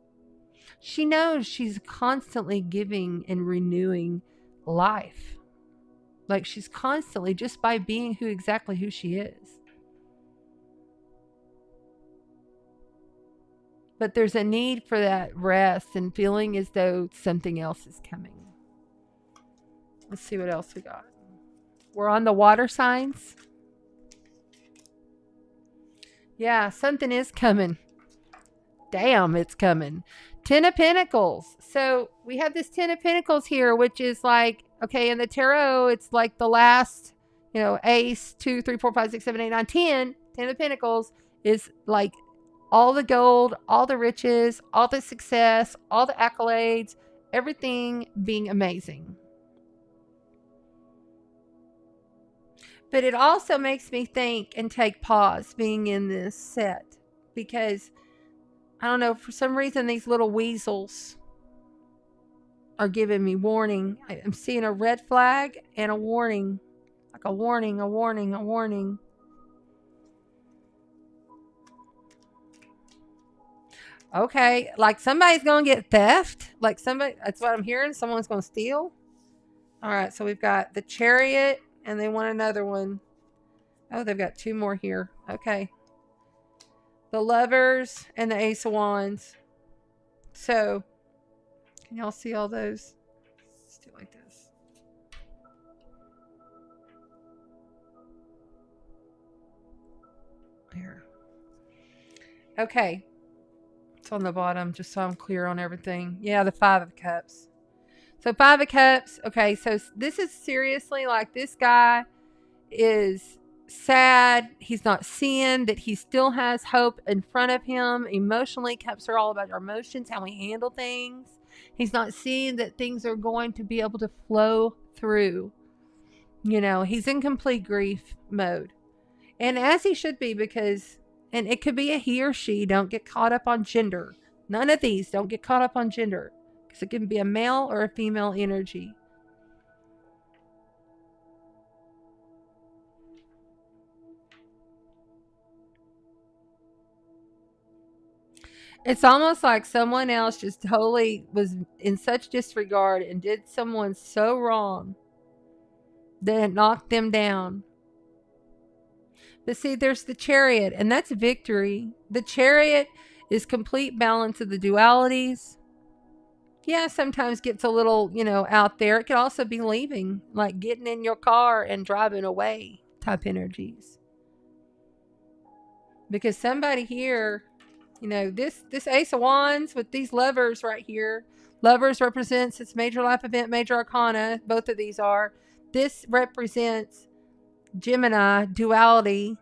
She knows she's constantly giving and renewing life. Like, she's constantly, just by being exactly who she is. But there's a need for that rest and feeling as though something else is coming. Let's see what else we got. We're on the water signs. Yeah, something is coming. Damn, it's coming. Ten of Pentacles. So we have this Ten of Pentacles here, which is like, okay, in the tarot, it's like the last, ace, 2, 3, 4, 5, 6, 7, 8, 9, 10. 10 of Pentacles is like all the gold, all the riches, all the success, all the accolades, everything being amazing. But it also makes me think and take pause being in this set, because I don't know, for some reason these little weasels are giving me warning. I'm seeing a red flag and a warning. Like a warning, a warning, a warning. Okay, like somebody's going to get theft. Like that's what I'm hearing. Someone's going to steal. All right, so we've got the Chariot and they want another one. Oh, they've got two more here. Okay. The Lovers and the Ace of Wands. So, can y'all see all those? Let's do it like this. Here. Okay. It's on the bottom, just so I'm clear on everything. Yeah, the Five of Cups. So, Five of Cups. Okay, so this is seriously like this guy is sad. He's not seeing that he still has hope in front of him. Emotionally, cups are all about our emotions, how we handle things. He's not seeing that things are going to be able to flow through. He's in complete grief mode. And as he should be, because, and it could be a he or she, don't get caught up on gender. None of these, don't get caught up on gender. Because it can be a male or a female energy. It's almost like someone else just totally was in such disregard and did someone so wrong that it knocked them down. But see, there's the Chariot, and that's victory. The Chariot is complete balance of the dualities. Yeah, sometimes gets a little, out there. It could also be leaving, like getting in your car and driving away type energies. Because somebody here, this Ace of Wands with these lovers right here. Lovers represents its major life event, major arcana. Both of these are. This represents Gemini, duality.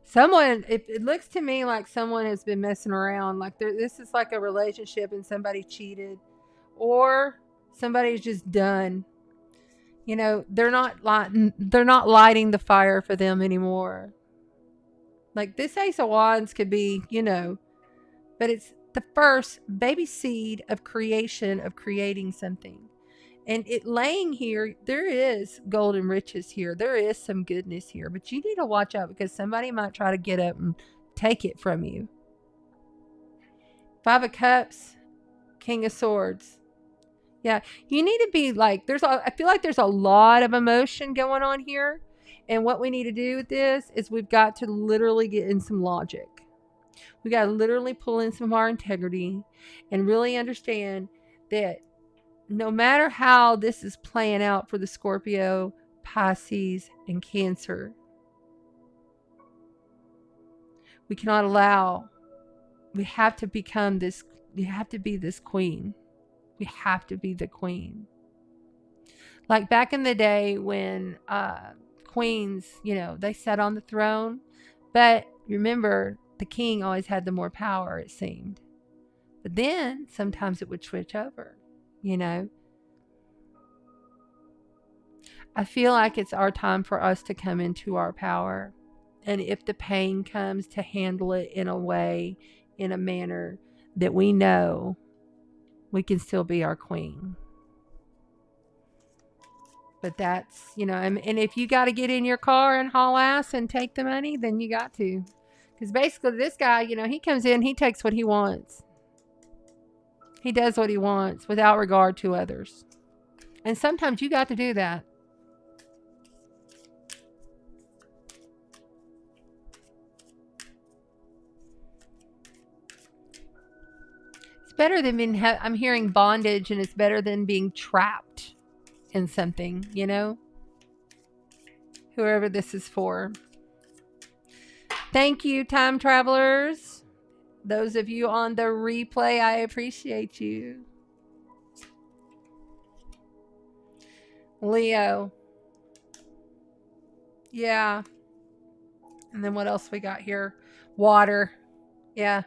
Someone, it looks to me like someone has been messing around. Like this is like a relationship and somebody cheated, or somebody's just done. They're not lighting the fire for them anymore. Like this Ace of Wands could be, but it's the first baby seed of creation, of creating something. And it laying here, there is golden riches here. There is some goodness here. But you need to watch out because somebody might try to get up and take it from you. 5 of Cups, King of Swords. Yeah, you need to be like, I feel like there's a lot of emotion going on here. And what we need to do with this is we've got to literally get in some logic. We got to literally pull in some of our integrity and really understand that no matter how this is playing out for the Scorpio, Pisces, and Cancer, we cannot allow, we have to become this, you have to be this queen. We have to be the queen. Like back in the day when queens, they sat on the throne. But remember, the king always had the more power, it seemed. But then sometimes it would switch over. I feel like it's our time for us to come into our power. And if the pain comes, to handle it in a way, in a manner that we know we can still be our queen. But that's, and if you got to get in your car and haul ass and take the money, then you got to. Because basically this guy, he comes in, he takes what he wants. He does what he wants without regard to others. And sometimes you got to do that. It's better than being, I'm hearing bondage, and it's better than being trapped in something, Whoever this is for. Thank you, time travelers. Those of you on the replay, I appreciate you. Leo. Yeah. And then what else we got here? Water. Yeah.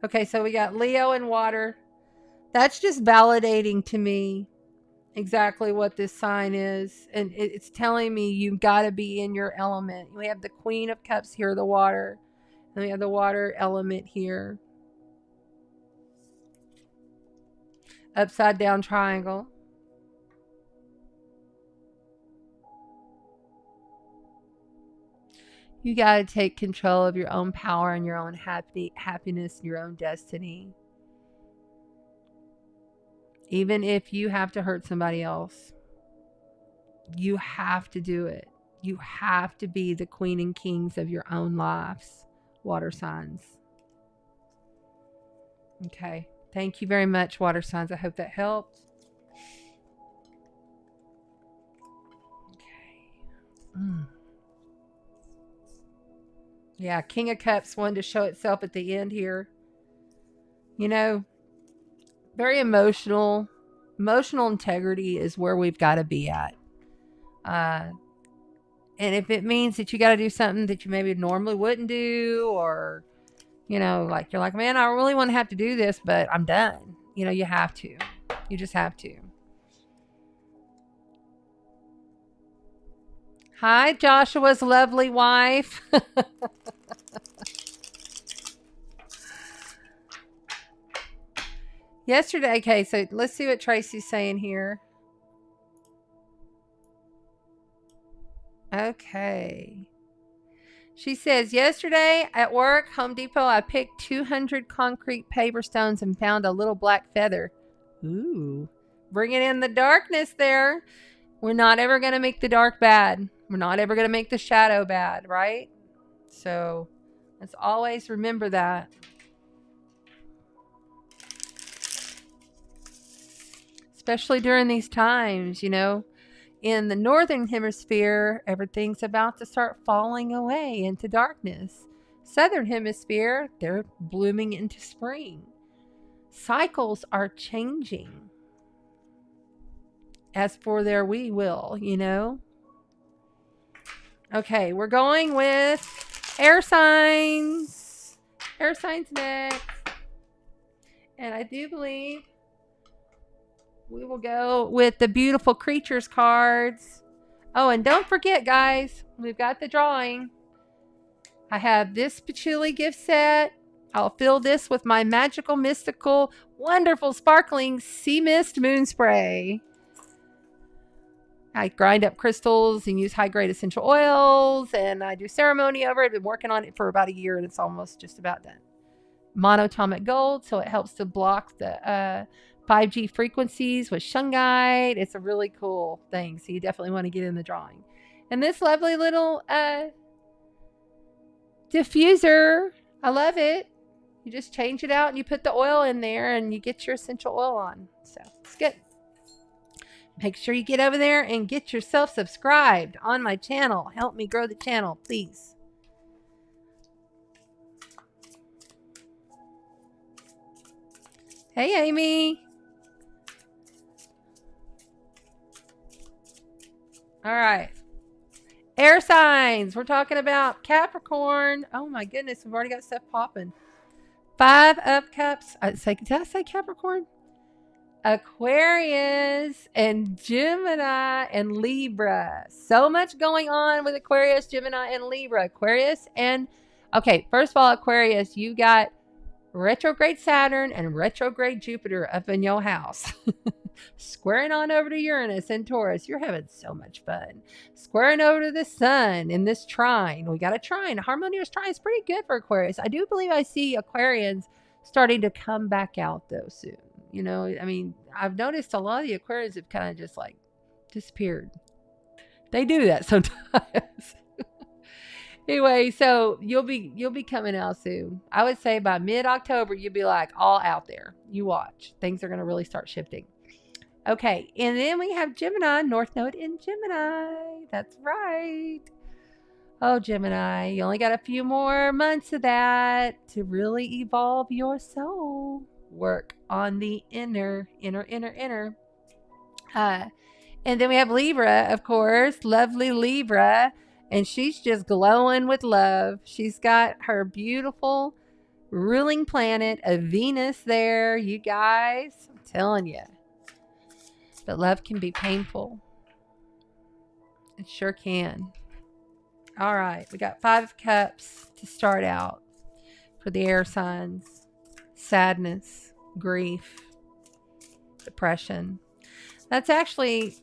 Okay, so we got Leo and water. That's just validating to me exactly what this sign is. And it's telling me you've got to be in your element. We have the Queen of Cups here, the water. And we have the water element here. Upside down triangle. You got to take control of your own power and your own happiness and your own destiny. Even if you have to hurt somebody else, you have to do it. You have to be the queen and kings of your own lives, water signs. Okay. Thank you very much, water signs. I hope that helped. Okay. Yeah, King of Cups wanted to show itself at the end here. Very emotional. Emotional integrity is where we've got to be at. And if it means that you got to do something that you maybe normally wouldn't do, or, like you're like, man, I really want to have to do this, but I'm done. You have to. You just have to. Hi, Joshua's lovely wife. Yesterday, okay, so let's see what Tracy's saying here. Okay. She says, yesterday at work, Home Depot, I picked 200 concrete paver stones and found a little black feather. Ooh. Bringing in the darkness there. We're not ever going to make the dark bad. We're not ever going to make the shadow bad, right? So let's always remember that. Especially during these times, you know. In the northern hemisphere, everything's about to start falling away into darkness. Southern hemisphere, they're blooming into spring. Cycles are changing. As for their we will, you know. Okay, we're going with air signs. Air signs next. And I do believe we will go with the beautiful creatures cards. Oh, and don't forget, guys, we've got the drawing. I have this patchouli gift set. I'll fill this with my magical, mystical, wonderful, sparkling sea mist moon spray. I grind up crystals and use high-grade essential oils, and I do ceremony over it. I've been working on it for about a year, and it's almost just about done. Monatomic gold, so it helps to block the 5G frequencies with shungite. It's a really cool thing, so you definitely want to get in the drawing. And this lovely little diffuser, I love it. You just change it out and you put the oil in there and you get your essential oil on. So it's good. Make sure you get over there and get yourself subscribed on my channel. Help me grow the channel, please. Hey, Amy. All right. Air signs. We're talking about Capricorn. Oh, my goodness. We've already got stuff popping. 5 of Cups. Did I say Capricorn? Aquarius and Gemini and Libra. So much going on with Aquarius, Gemini, and Libra. Aquarius and... Okay, first of all, Aquarius, you got retrograde Saturn and retrograde Jupiter up in your house. Squaring on over to Uranus and Taurus. You're having so much fun. Squaring over to the sun in this trine. We got a trine. A harmonious trine is pretty good for Aquarius. I do believe I see Aquarians starting to come back out, though, soon. You know, I mean, I've noticed a lot of the Aquarians have kind of just like disappeared. They do that sometimes. Anyway, so you'll be coming out soon. I would say by mid-October, you'll be like all out there. You watch. Things are going to really start shifting. Okay, and then we have Gemini, North Node in Gemini. That's right. Oh, Gemini, you only got a few more months of that to really evolve your soul. Work on the inner. And then we have Libra, of course, lovely Libra, and she's just glowing with love. She's got her beautiful ruling planet of Venus there, you guys. I'm telling you, but love can be painful. It sure can. All right, we got 5 of Cups to start out for the air signs. Sadness, grief, depression. That's actually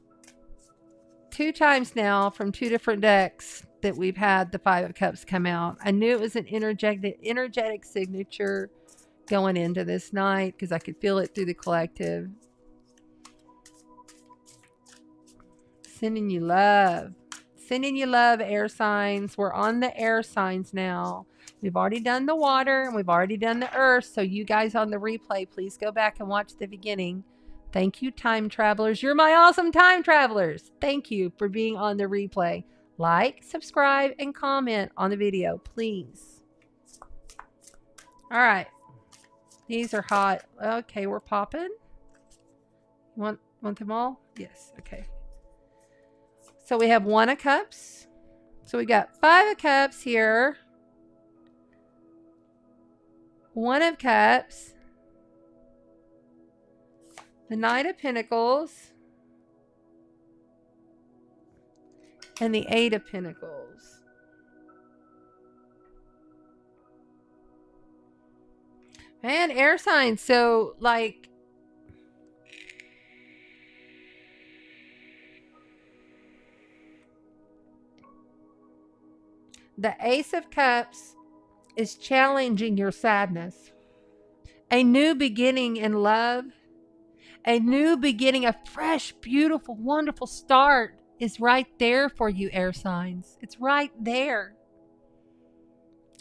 2 times now from 2 different decks that we've had the 5 of Cups come out. I knew it was an energetic signature going into this night because I could feel it through the collective. Sending you love. Sending you love, air signs. We're on the air signs now. We've already done the water and we've already done the earth. So you guys on the replay, please go back and watch the beginning. Thank you, time travelers. You're my awesome time travelers. Thank you for being on the replay. Like, subscribe, and comment on the video, please. All right. These are hot. Okay, we're popping. Want them all? Yes. Okay. So we have 1 of Cups. So we got 5 of Cups here. 1 of Cups. The Knight of Pentacles. And the 8 of Pentacles. Man, air signs. So, like, the Ace of Cups is challenging your sadness. A new beginning in love. A new beginning, a fresh, beautiful, wonderful start is right there for you, air signs. It's right there.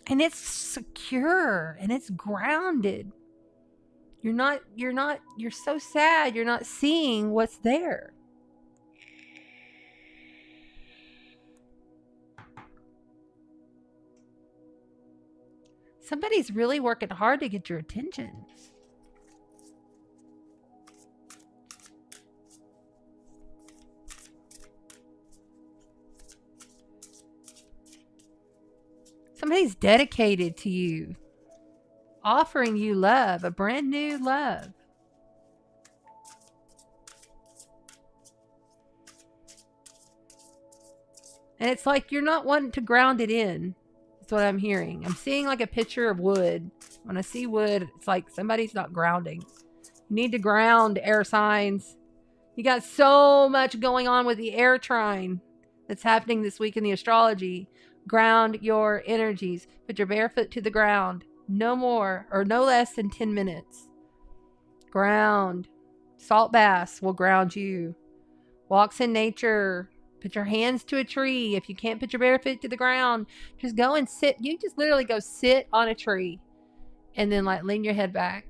And it's secure and it's grounded. You're so sad you're not seeing what's there. Somebody's really working hard to get your attention. Somebody's dedicated to you, offering you love, a brand new love. And it's like you're not wanting to ground it in. That's what I'm hearing. I'm seeing like a picture of wood. When I see wood, it's like somebody's not grounding. You need to ground, air signs. You got so much going on with the air trine that's happening this week in the astrology. Ground your energies. Put your bare foot to the ground. No more or no less than 10 minutes. Ground. Salt baths will ground you. Walks in nature. Put your hands to a tree. If you can't put your bare foot to the ground, just go and sit. You just literally go sit on a tree and then like lean your head back.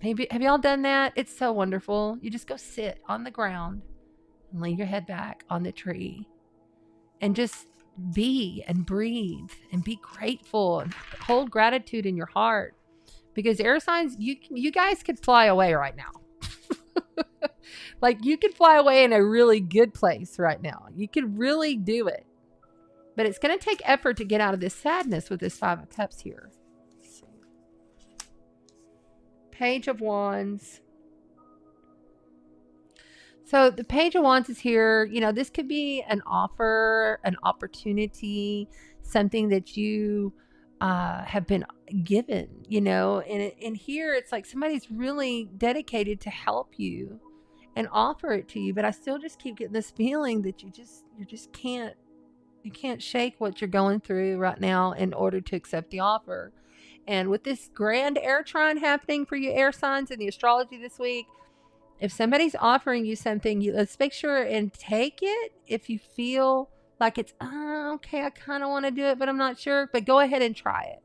Have y'all done that? It's so wonderful. You just go sit on the ground and lean your head back on the tree and just be and breathe and be grateful and hold gratitude in your heart, because air signs, you guys could fly away right now. Like you could fly away in a really good place right now. You could really do it, but it's going to take effort to get out of this sadness with this 5 of Cups here. Page of Wands. So the Page of Wands is here. You know, this could be an offer, an opportunity, something that you have been given, you know, and here it's like somebody's really dedicated to help you and offer it to you. But I still just keep getting this feeling that you just can't shake what you're going through right now in order to accept the offer. And with this grand air trine happening for you air signs in the astrology this week, if somebody's offering you something, let's make sure and take it. If you feel like it's, okay, I kind of want to do it, but I'm not sure. But go ahead and try it.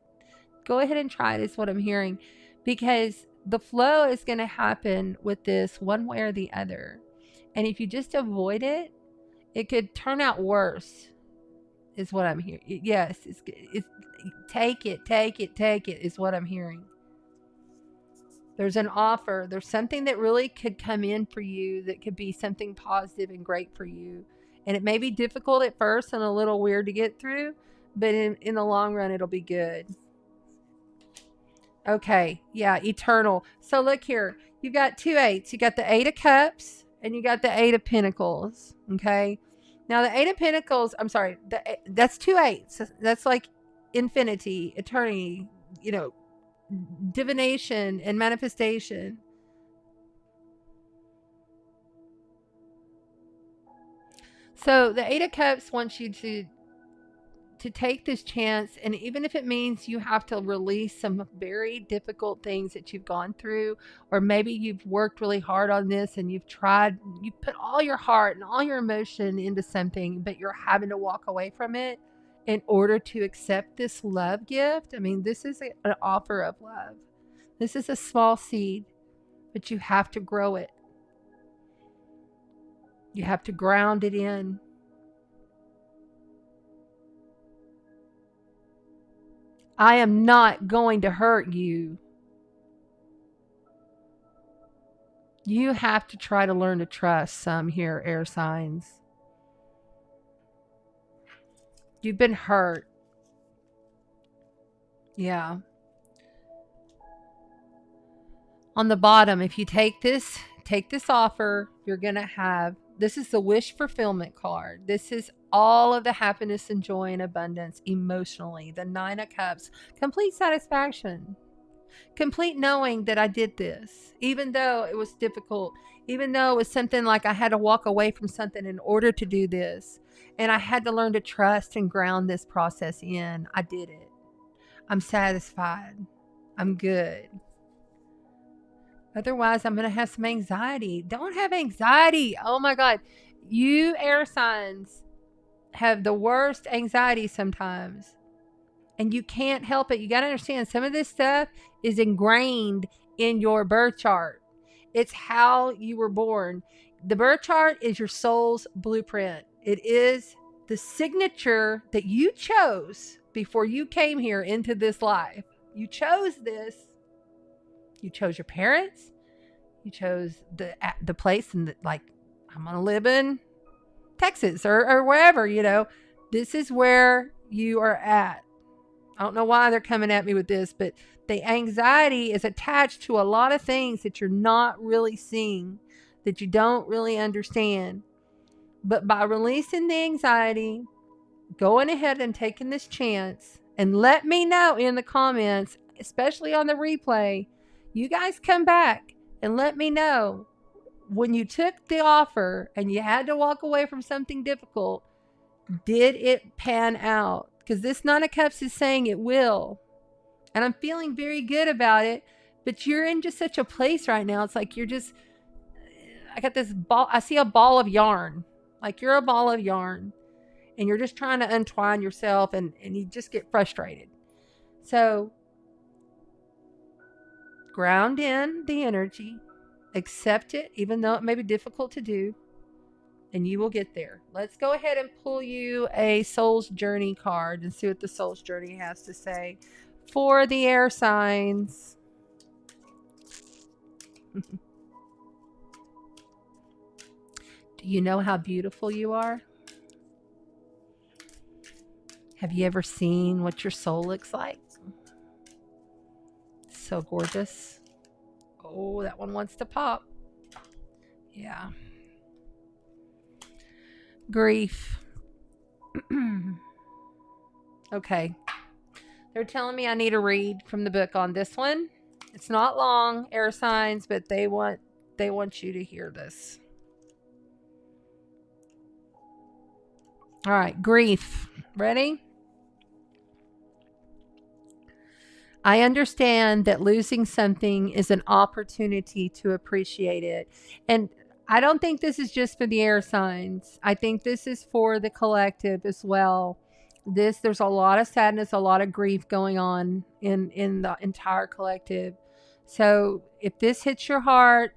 Go ahead and try it is what I'm hearing. Because the flow is going to happen with this one way or the other. And if you just avoid it, it could turn out worse is what I'm hearing. Yes, it's take it is what I'm hearing. There's an offer. There's something that really could come in for you that could be something positive and great for you. And it may be difficult at first and a little weird to get through, but in the long run, it'll be good. Okay, yeah, eternal. So look here. You've got 2 8s. You got the 8 of Cups and you got the 8 of Pentacles. Okay. Now the 8 of Pentacles, I'm sorry, that's 2 8s. That's like infinity, eternity, you know, divination and manifestation. So the 8 of Cups wants you to take this chance, and even if it means you have to release some very difficult things that you've gone through, or maybe you've worked really hard on this and you put all your heart and all your emotion into something, but you're having to walk away from it in order to accept this love gift. I mean, this is an offer of love. This is a small seed, but you have to grow it. You have to ground it in. I am not going to hurt you. You have to try to learn to trust some here, air signs. You've been hurt. Yeah. On the bottom, if you take this offer, you're going to have, this is the wish fulfillment card. This is all of the happiness and joy and abundance emotionally. The 9 of Cups, complete satisfaction, complete knowing that I did this, even though it was difficult, even though it was something like I had to walk away from something in order to do this. And I had to learn to trust and ground this process in. I did it. I'm satisfied. I'm good. Otherwise, I'm going to have some anxiety. Don't have anxiety. Oh my God. You air signs have the worst anxiety sometimes. And you can't help it. You got to understand some of this stuff is ingrained in your birth chart. It's how you were born. The birth chart is your soul's blueprint. It is the signature that you chose before you came here into this life. You chose this. You chose your parents. You chose the place, and like, I'm going to live in Texas or wherever, you know. This is where you are at. I don't know why they're coming at me with this, but the anxiety is attached to a lot of things that you're not really seeing, that you don't really understand. But by releasing the anxiety, going ahead and taking this chance, and let me know in the comments, especially on the replay, you guys come back and let me know when you took the offer and you had to walk away from something difficult, did it pan out? Because this Nine of Cups is saying it will. And I'm feeling very good about it. But you're in just such a place right now. It's like you're just, I got this ball. I see a ball of yarn. Like you're a ball of yarn. And you're just trying to untwine yourself, and you just get frustrated. So ground in the energy. Accept it, even though it may be difficult to do. And you will get there. Let's go ahead and pull you a Soul's Journey card and see what the Soul's Journey has to say for the air signs. Do you know how beautiful you are? Have you ever seen what your soul looks like? So gorgeous. Oh, that one wants to pop. Yeah. Grief. Okay. They're telling me I need to read from the book on this one. It's not long, air signs, but they want you to hear this. All right, grief. Ready? I understand that losing something is an opportunity to appreciate it. And I don't think this is just for the air signs. I think this is for the collective as well. There's a lot of sadness, a lot of grief going on in the entire collective. So if this hits your heart,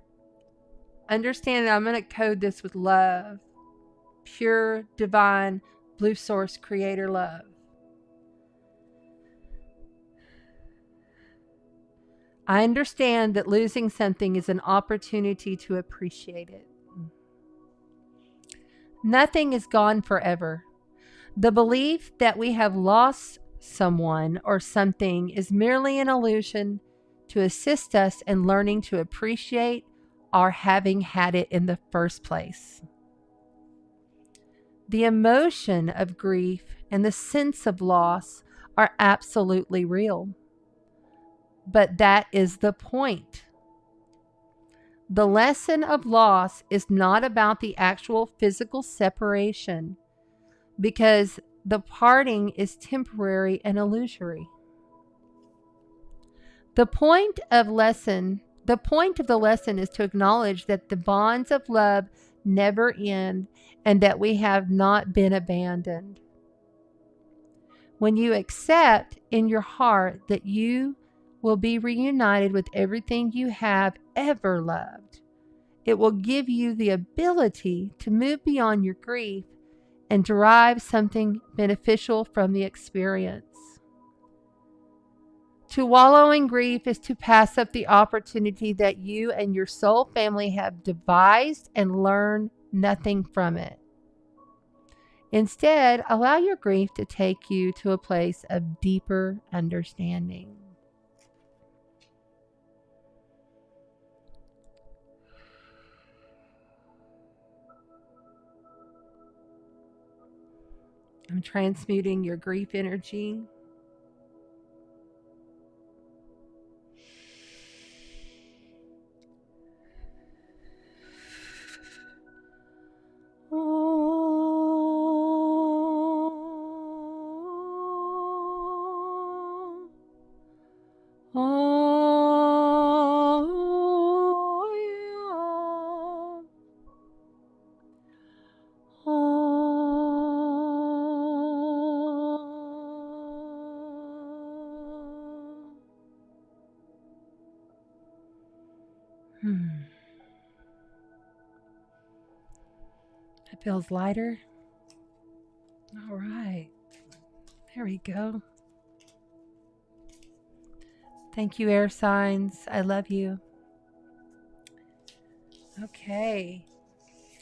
understand that I'm going to code this with love. Pure, divine, blue source, creator love. I understand that losing something is an opportunity to appreciate it. Nothing is gone forever. The belief that we have lost someone or something is merely an illusion to assist us in learning to appreciate our having had it in the first place. The emotion of grief and the sense of loss are absolutely real. But that is the point. The lesson of loss is not about the actual physical separation, because the parting is temporary and illusory. The point of the lesson is to acknowledge that the bonds of love never end and that we have not been abandoned. When you accept in your heart that you will be reunited with everything you have ever loved, it will give you the ability to move beyond your grief and derive something beneficial from the experience. To wallow in grief is to pass up the opportunity that you and your soul family have devised and learn nothing from it. Instead, allow your grief to take you to a place of deeper understanding. I'm transmuting your grief energy. It feels lighter. All right. There we go. Thank you, air signs. I love you. Okay.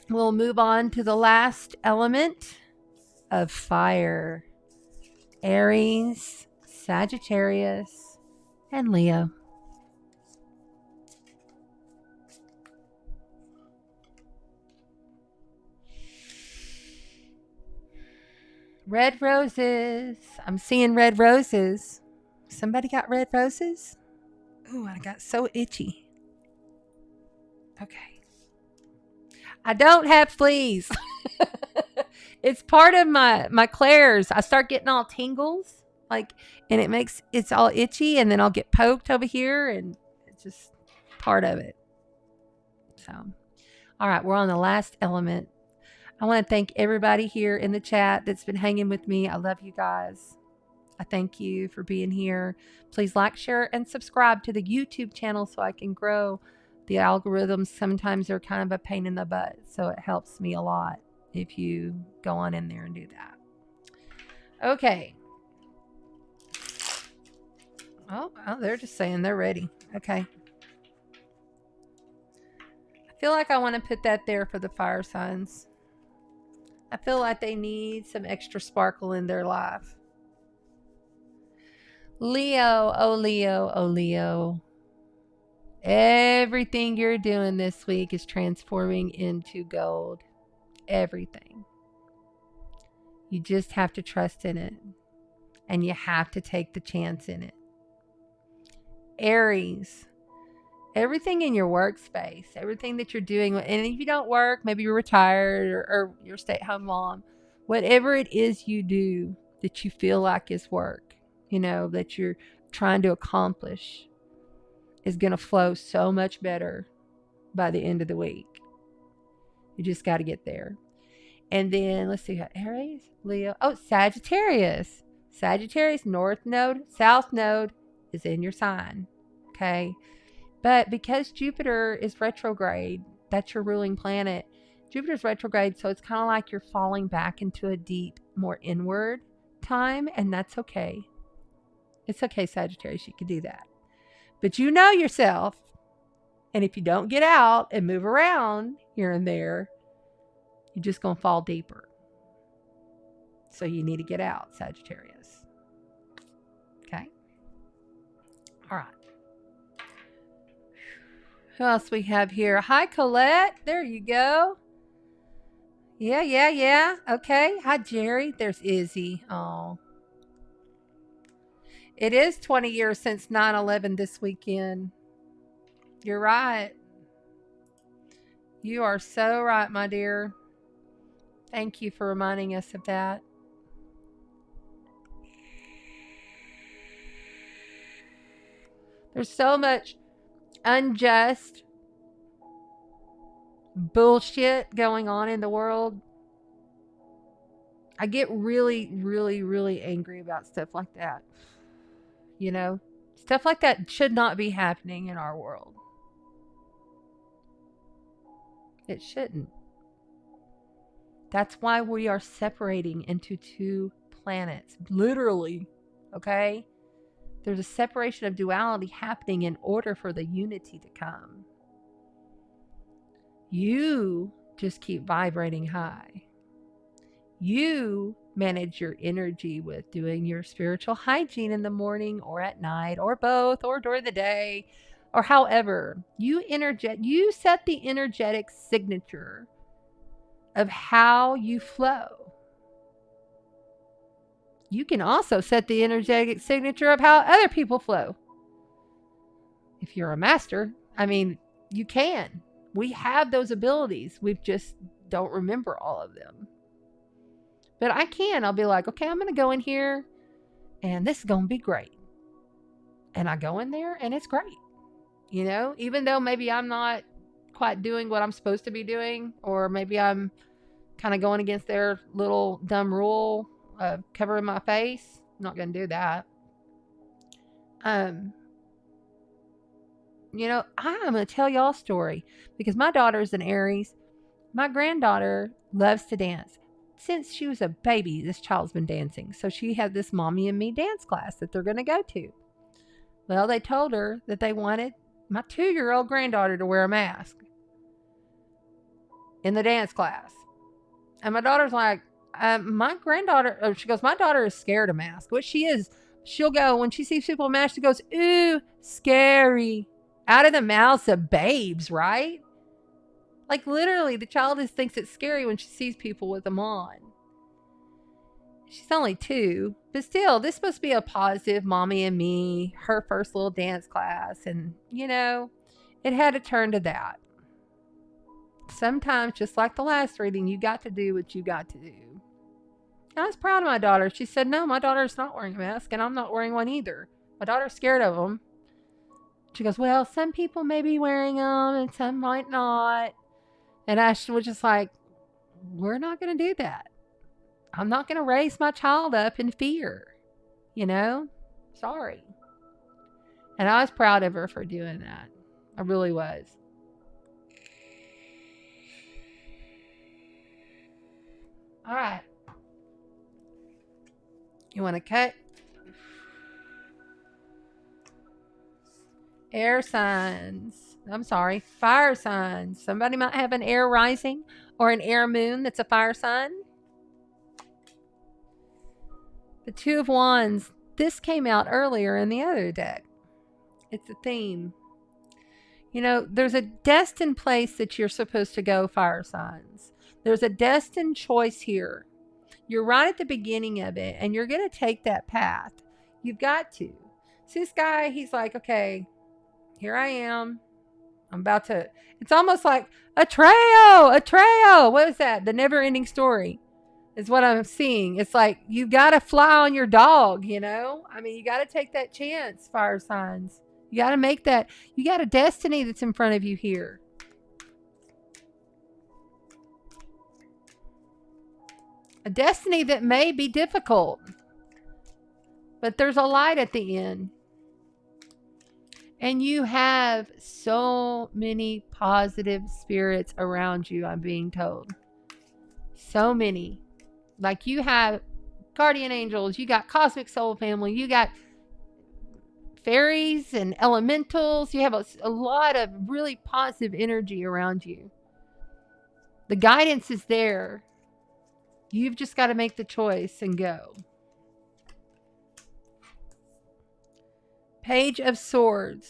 We'll move on to the last element of fire. Aries, Sagittarius, and Leo. Red roses. I'm seeing red roses. Somebody got red roses? Ooh, I got so itchy. Okay. I don't have fleas. It's part of my clairs. I start getting all tingles, like, and it's all itchy, and then I'll get poked over here, and it's just part of it. So, all right, we're on the last element. I want to thank everybody here in the chat that's been hanging with me. I love you guys. I thank you for being here. Please like, share, and subscribe to the YouTube channel so I can grow. The algorithms sometimes are kind of a pain in the butt, so it helps me a lot if you go on in there and do that. Okay. Oh, they're just saying they're ready. Okay. I feel like I want to put that there for the fire signs. I feel like they need some extra sparkle in their life. Leo, oh Leo, oh Leo. Everything you're doing this week is transforming into gold. Everything. You just have to trust in it. And you have to take the chance in it. Aries. Everything in your workspace, everything that you're doing, and if you don't work, maybe you're retired or you're a stay-at-home mom, whatever it is you do that you feel like is work, that you're trying to accomplish, is going to flow so much better by the end of the week. You just got to get there. And then let's see, Aries, Leo, Sagittarius. Sagittarius, north node, south node is in your sign. Okay. But because Jupiter is retrograde, that's your ruling planet. Jupiter's retrograde, so it's kind of like you're falling back into a deep, more inward time, and that's okay. It's okay, Sagittarius, you can do that. But you know yourself, and if you don't get out and move around here and there, you're just going to fall deeper. So you need to get out, Sagittarius. Okay? All right. Who else we have here? Hi, Colette. There you go. Yeah. Okay. Hi, Jerry. There's Izzy. Oh. It is 20 years since 9/11 this weekend. You're right. You are so right, my dear. Thank you for reminding us of that. There's so much unjust bullshit going on in the world. I get really, really, really angry about stuff like that. Stuff like that should not be happening in our world. It shouldn't. That's why we are separating into two planets. Literally. Okay? There's a separation of duality happening in order for the unity to come. You just keep vibrating high. You manage your energy with doing your spiritual hygiene in the morning or at night or both or during the day or however. You set the energetic signature of how you flow. You can also set the energetic signature of how other people flow. If you're a master, you can. We have those abilities. We just don't remember all of them. But I can. I'll be like, okay, I'm going to go in here and this is going to be great. And I go in there and it's great. Even though maybe I'm not quite doing what I'm supposed to be doing, or maybe I'm kind of going against their little dumb rule of covering my face. I'm not going to do that. I'm going to tell y'all a story because my daughter's an Aries. My granddaughter loves to dance. Since she was a baby, this child's been dancing. So she had this Mommy and Me dance class that they're going to go to. Well, they told her that they wanted my 2-year-old granddaughter to wear a mask in the dance class. And my daughter's like, my granddaughter, she goes, my daughter is scared of masks. What she is, she'll go, when she sees people in masks, she goes, ooh, scary. Out of the mouths of babes, right? Like literally, the child thinks it's scary when she sees people with them on. She's only 2, but still, this is supposed to be a positive Mommy and Me, her first little dance class. And, it had to turn to that. Sometimes, just like the last reading, you got to do what you got to do. I was proud of my daughter. She said, no, my daughter's not wearing a mask, and I'm not wearing one either. My daughter's scared of them. She goes, well, some people may be wearing them, and some might not. And I was just like, we're not going to do that. I'm not going to raise my child up in fear. Sorry. And I was proud of her for doing that. I really was. All right. You want to cut? Air signs. I'm sorry. Fire signs. Somebody might have an air rising or an air moon that's a fire sign. The 2 of Wands. This came out earlier in the other deck. It's a theme. There's a destined place that you're supposed to go, fire signs. There's a destined choice here. You're right at the beginning of it, and you're going to take that path. You've got to. See this guy, he's like, okay, here I am. I'm about to, it's almost like a trail. What is that? The never ending story is what I'm seeing. It's like, you got to fly on your dog, you got to take that chance, fire signs. You got to make that, you got a destiny that's in front of you here. A destiny that may be difficult, but there's a light at the end. And you have so many positive spirits around you, I'm being told. So many. Like you have guardian angels, you got cosmic soul family, you got fairies and elementals. You have a lot of really positive energy around you. The guidance is there. You've just got to make the choice and go. Page of Swords.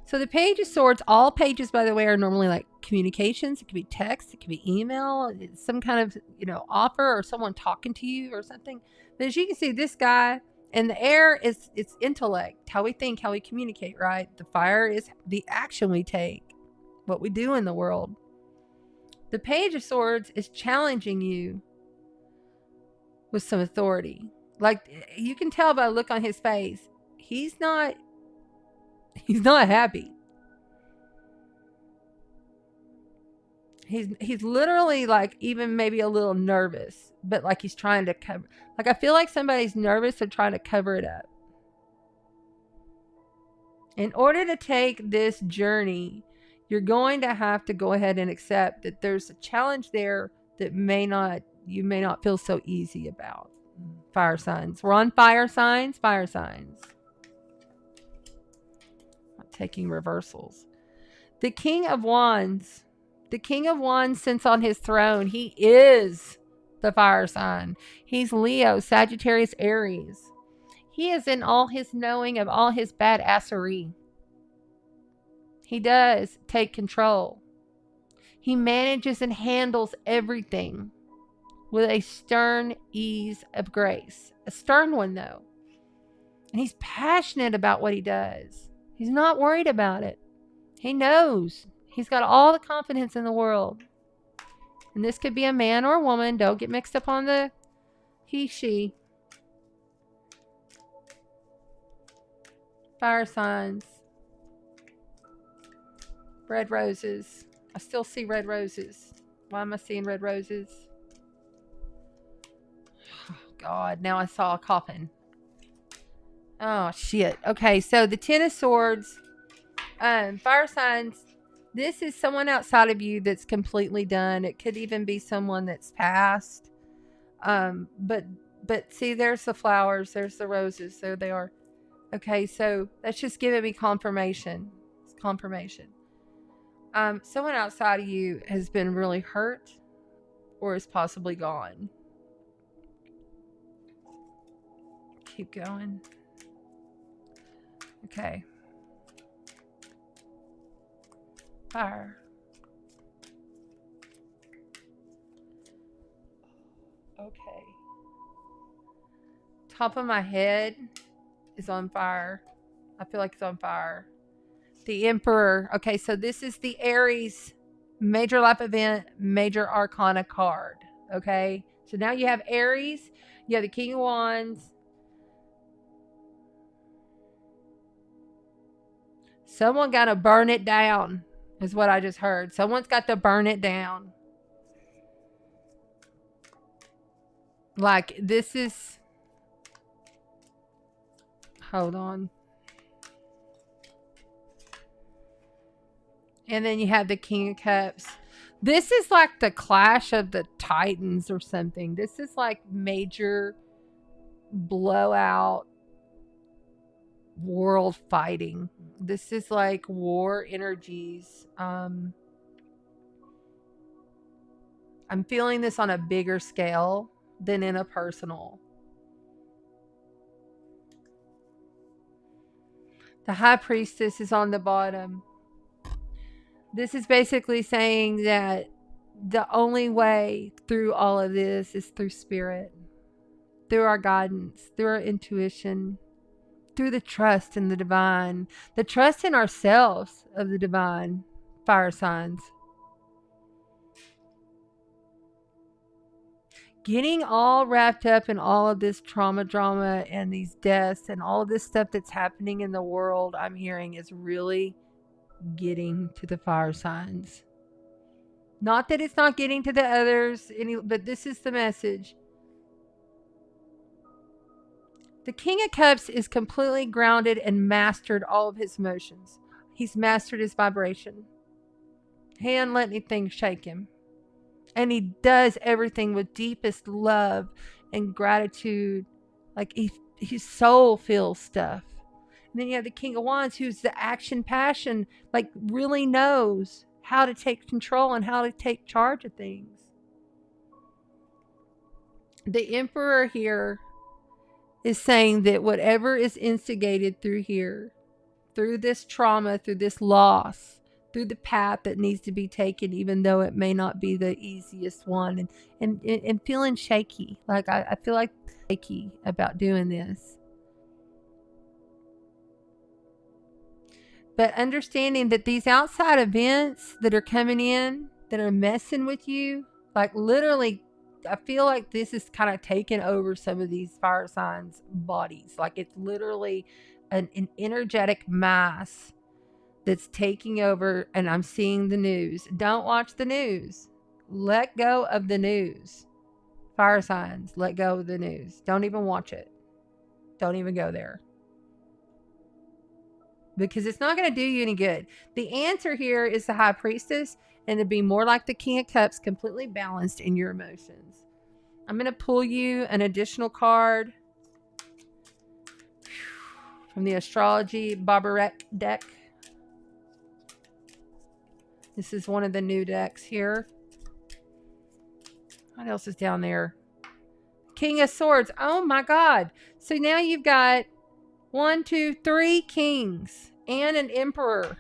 So the Page of Swords, all pages, by the way, are normally like communications. It could be text, it could be email, some kind of, offer or someone talking to you or something. But as you can see, this guy, and the air is it's intellect, how we think, how we communicate, right? The fire is the action we take, what we do in the world. The Page of Swords is challenging you with some authority. Like you can tell by the look on his face, he's not happy. He's literally like even maybe a little nervous, but like he's trying to cover. Like I feel like somebody's nervous and trying to cover it up. In order to take this journey, you're going to have to go ahead and accept that there's a challenge there that you may not feel so easy about. Fire signs. We're on fire signs. Fire signs. I'm taking reversals. The King of Wands. The King of Wands sits on his throne. He is the fire sign. He's Leo, Sagittarius, Aries. He is in all his knowing of all his badassery. He does take control. He manages and handles everything with a stern ease of grace. A stern one, though. And he's passionate about what he does. He's not worried about it. He knows. He's got all the confidence in the world. And this could be a man or a woman. Don't get mixed up on the he, she. Fire signs. Red roses. I still see red roses. Why am I seeing red roses? Oh, God, now I saw a coffin. Oh, shit. Okay, so the Ten of Swords. Fire signs, this is someone outside of you that's completely done. It could even be someone that's passed. But see, there's the flowers, there's the roses, there they are. Okay, so that's just giving me confirmation. It's confirmation. Someone outside of you has been really hurt or is possibly gone. Keep going. Okay. Fire. Okay. Top of my head is on fire. I feel like it's on fire. The Emperor. Okay, so this is the Aries major life event, major arcana card. Okay, so now you have Aries, you have the King of Wands. Someone got to burn it down, is what I just heard. Someone's got to burn it down. Like, this is... Hold on. And then you have the King of Cups. This is like the clash of the Titans or something. This is like major blowout world fighting. This is like war energies. I'm feeling this on a bigger scale than in a personal. The High Priestess is on the bottom. This is basically saying that the only way through all of this is through spirit, through our guidance, through our intuition, through the trust in the divine, the trust in ourselves of the divine. Fire signs. Getting all wrapped up in all of this drama and these deaths and all of this stuff that's happening in the world, I'm hearing, is really getting to the fire signs. Not that it's not getting to the others, but this is the message. The King of Cups is completely grounded and mastered all of his emotions. He's mastered his vibration. He doesn't let anything shake him. And he does everything with deepest love and gratitude. Like his soul feels stuff. And then you have the King of Wands, who's the action passion, like really knows how to take control and how to take charge of things. The Emperor here is saying that whatever is instigated through here, through this trauma, through this loss, through the path that needs to be taken, even though it may not be the easiest one, and feeling shaky. Like I feel like shaky about doing this. But understanding that these outside events that are coming in, that are messing with you, like literally, I feel like this is kind of taking over some of these fire signs' bodies. Like it's literally an energetic mass that's taking over, and I'm seeing the news. Don't watch the news. Let go of the news. Fire signs, let go of the news. Don't even watch it. Don't even go there. Because it's not going to do you any good. The answer here is the High Priestess, and to be more like the King of Cups, completely balanced in your emotions. I'm going to pull you an additional card from the Astrology Barbarek deck. This is one of the new decks here. What else is down there? King of Swords. Oh my God. So now you've got 1, 2, 3 kings and an emperor.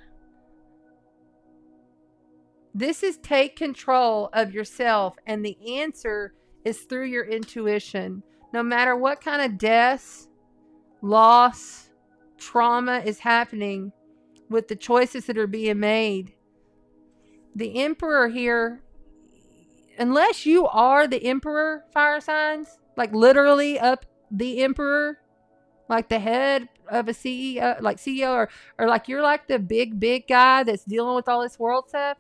This is take control of yourself, and the answer is through your intuition. No matter what kind of death, loss, trauma is happening with the choices that are being made, the emperor here, unless you are the emperor, fire signs, like literally up the emperor, like the head of a CEO, like CEO, or like you're like the big guy that's dealing with all this world stuff.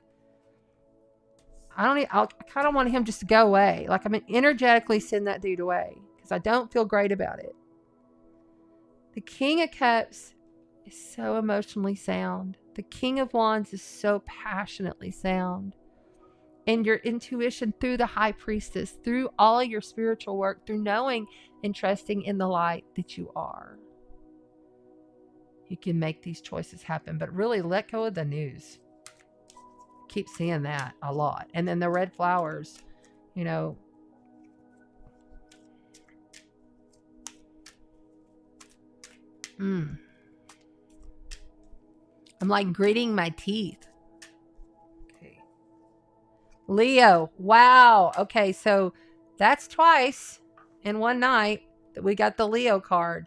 I kind of want him just to go away. Like, I mean, energetically send that dude away because I don't feel great about it. The King of Cups is so emotionally sound. The King of Wands is so passionately sound. And your intuition through the High Priestess, through all your spiritual work, through knowing and trusting in the light that you are, you can make these choices happen. But really let go of the news. Keep seeing that a lot. And then the red flowers, you know. I'm like gritting my teeth. Okay. Leo. Wow. Okay, so that's twice in one night that we got the Leo card.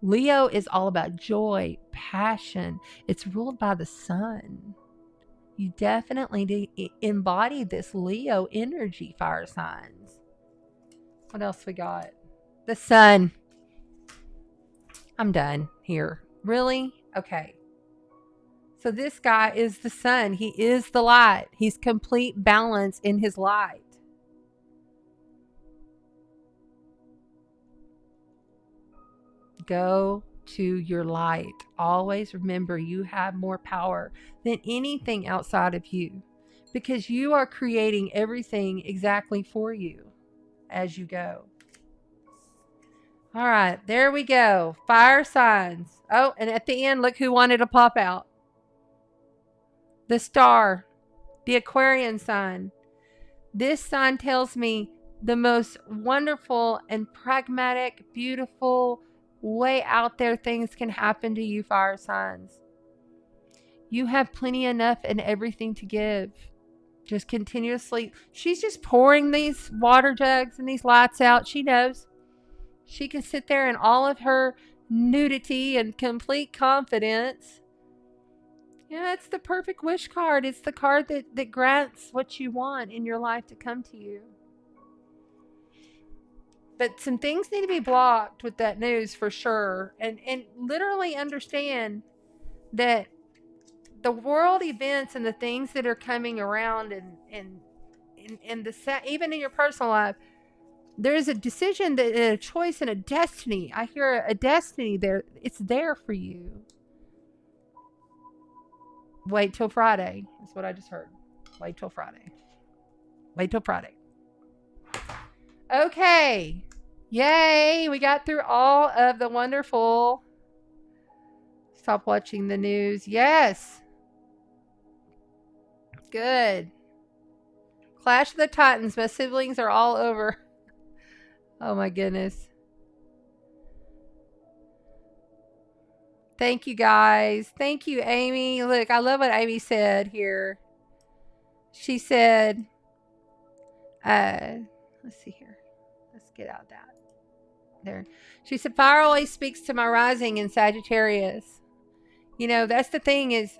Leo is all about joy, passion. It's ruled by the sun. You definitely embody this Leo energy, fire signs. What else we got? The sun. I'm done here. Really? Okay. So this guy is the sun. He is the light. He's complete balance in his light. Go to your light. Always remember you have more power than anything outside of you, because you are creating everything exactly for you as you go. All right, there we go. Fire signs. Oh, and at the end, look who wanted to pop out. The star, the Aquarian sign. This sign tells me the most wonderful and pragmatic, beautiful, way out there things can happen to you, fire signs. You have plenty enough and everything to give. Just continuously. She's just pouring these water jugs and these lights out. She knows. She can sit there in all of her nudity and complete confidence. Yeah, it's the perfect wish card. It's the card that grants what you want in your life to come to you. But some things need to be blocked with that news for sure. And literally understand that the world events and the things that are coming around and even in your personal life, there is a decision, that a choice and a destiny. I hear a destiny there. It's there for you. Wait till Friday. That's what I just heard. Wait till Friday. Wait till Friday. Okay. Yay. We got through all of the wonderful. Stop watching the news. Yes. Good. Clash of the Titans. My siblings are all over. Oh my goodness. Thank you guys. Thank you, Amy. Look, I love what Amy said here. She said, let's see here. Let's get out that. There. She said, fire always speaks to my rising in Sagittarius. You know, that's the thing is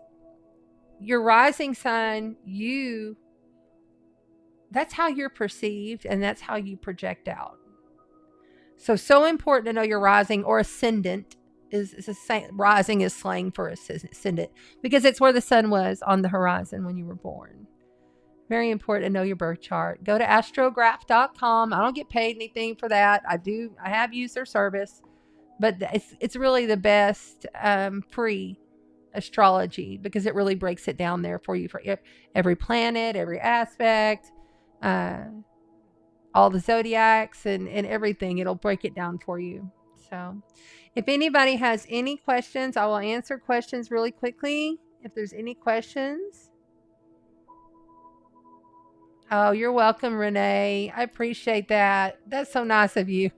your rising sign, that's how you're perceived and that's how you project out. So important to know your rising or ascendant. Rising is slang for ascendant because it's where the sun was on the horizon when you were born. Very important to know your birth chart. Go to astrograph.com. I don't get paid anything for that. I have used their service, but it's really the best free astrology because it really breaks it down there for you for every planet, every aspect, all the zodiacs and everything. It'll break it down for you. So if anybody has any questions, I will answer questions really quickly. If there's any questions. Oh, you're welcome, Renee. I appreciate that. That's so nice of you.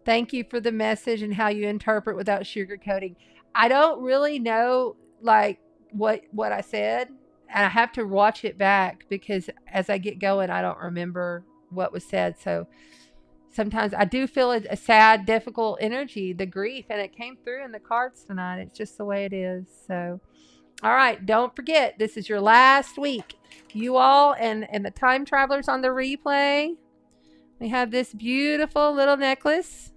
Thank you for the message and how you interpret without sugarcoating. I don't really know like what I said, and I have to watch it back because as I get going, I don't remember what was said. So sometimes I do feel a sad, difficult energy, the grief, and it came through in the cards tonight. It's just the way it is. So, all right, don't forget, this is your last week. You all and the time travelers on the replay, we have this beautiful little necklace.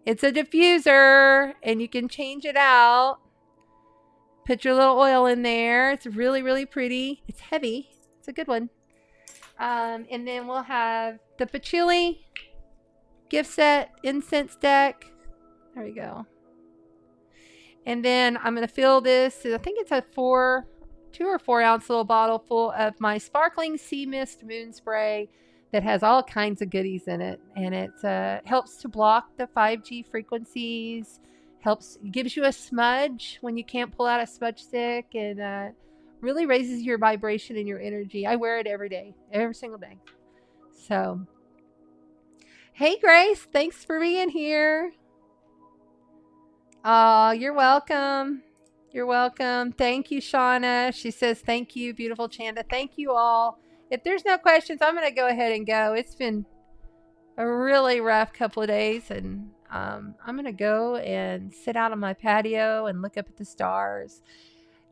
It's a diffuser, and you can change it out. Put your little oil in there. It's really, really pretty. It's heavy. It's a good one. And then we'll have the patchouli gift set incense deck. There we go. And then I'm going to fill this, I think it's a 2 or 4 ounce little bottle full of my sparkling sea mist moon spray that has all kinds of goodies in it. And it helps to block the 5G frequencies, gives you a smudge when you can't pull out a smudge stick, and really raises your vibration and your energy. I wear it every day, every single day. So, hey Grace, thanks for being here. Oh, you're welcome. You're welcome. Thank you, Shauna. She says, thank you, beautiful Chanda. Thank you all. If there's no questions, I'm going to go ahead and go. It's been a really rough couple of days, and I'm going to go and sit out on my patio and look up at the stars.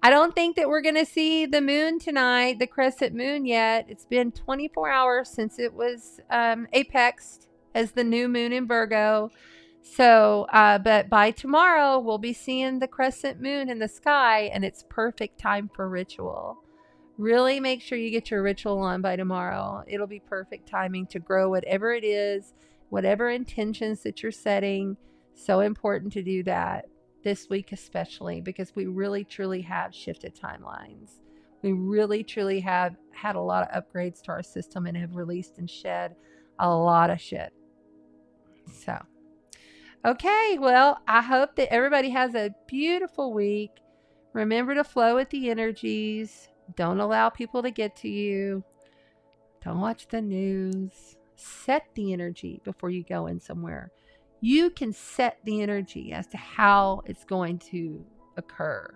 I don't think that we're going to see the moon tonight, the crescent moon, yet. It's been 24 hours since it was apexed as the new moon in Virgo. So, but by tomorrow, we'll be seeing the crescent moon in the sky, and it's perfect time for ritual. Really make sure you get your ritual on by tomorrow. It'll be perfect timing to grow whatever it is, whatever intentions that you're setting. So important to do that this week, especially because we really, truly have shifted timelines. We really, truly have had a lot of upgrades to our system and have released and shed a lot of shit. So. Okay, well, I hope that everybody has a beautiful week. Remember to flow with the energies. Don't allow people to get to you. Don't watch the news. Set the energy before you go in somewhere. You can set the energy as to how it's going to occur.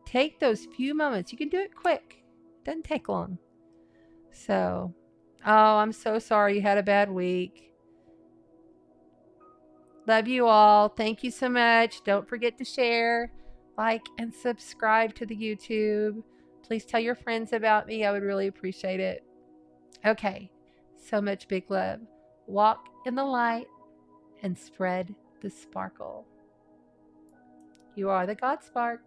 Take those few moments. You can do it quick. It doesn't take long. So, I'm so sorry you had a bad week. Love you all. Thank you so much. Don't forget to share, like, and subscribe to the YouTube. Please tell your friends about me. I would really appreciate it. Okay. So much big love. Walk in the light and spread the sparkle. You are the God Spark.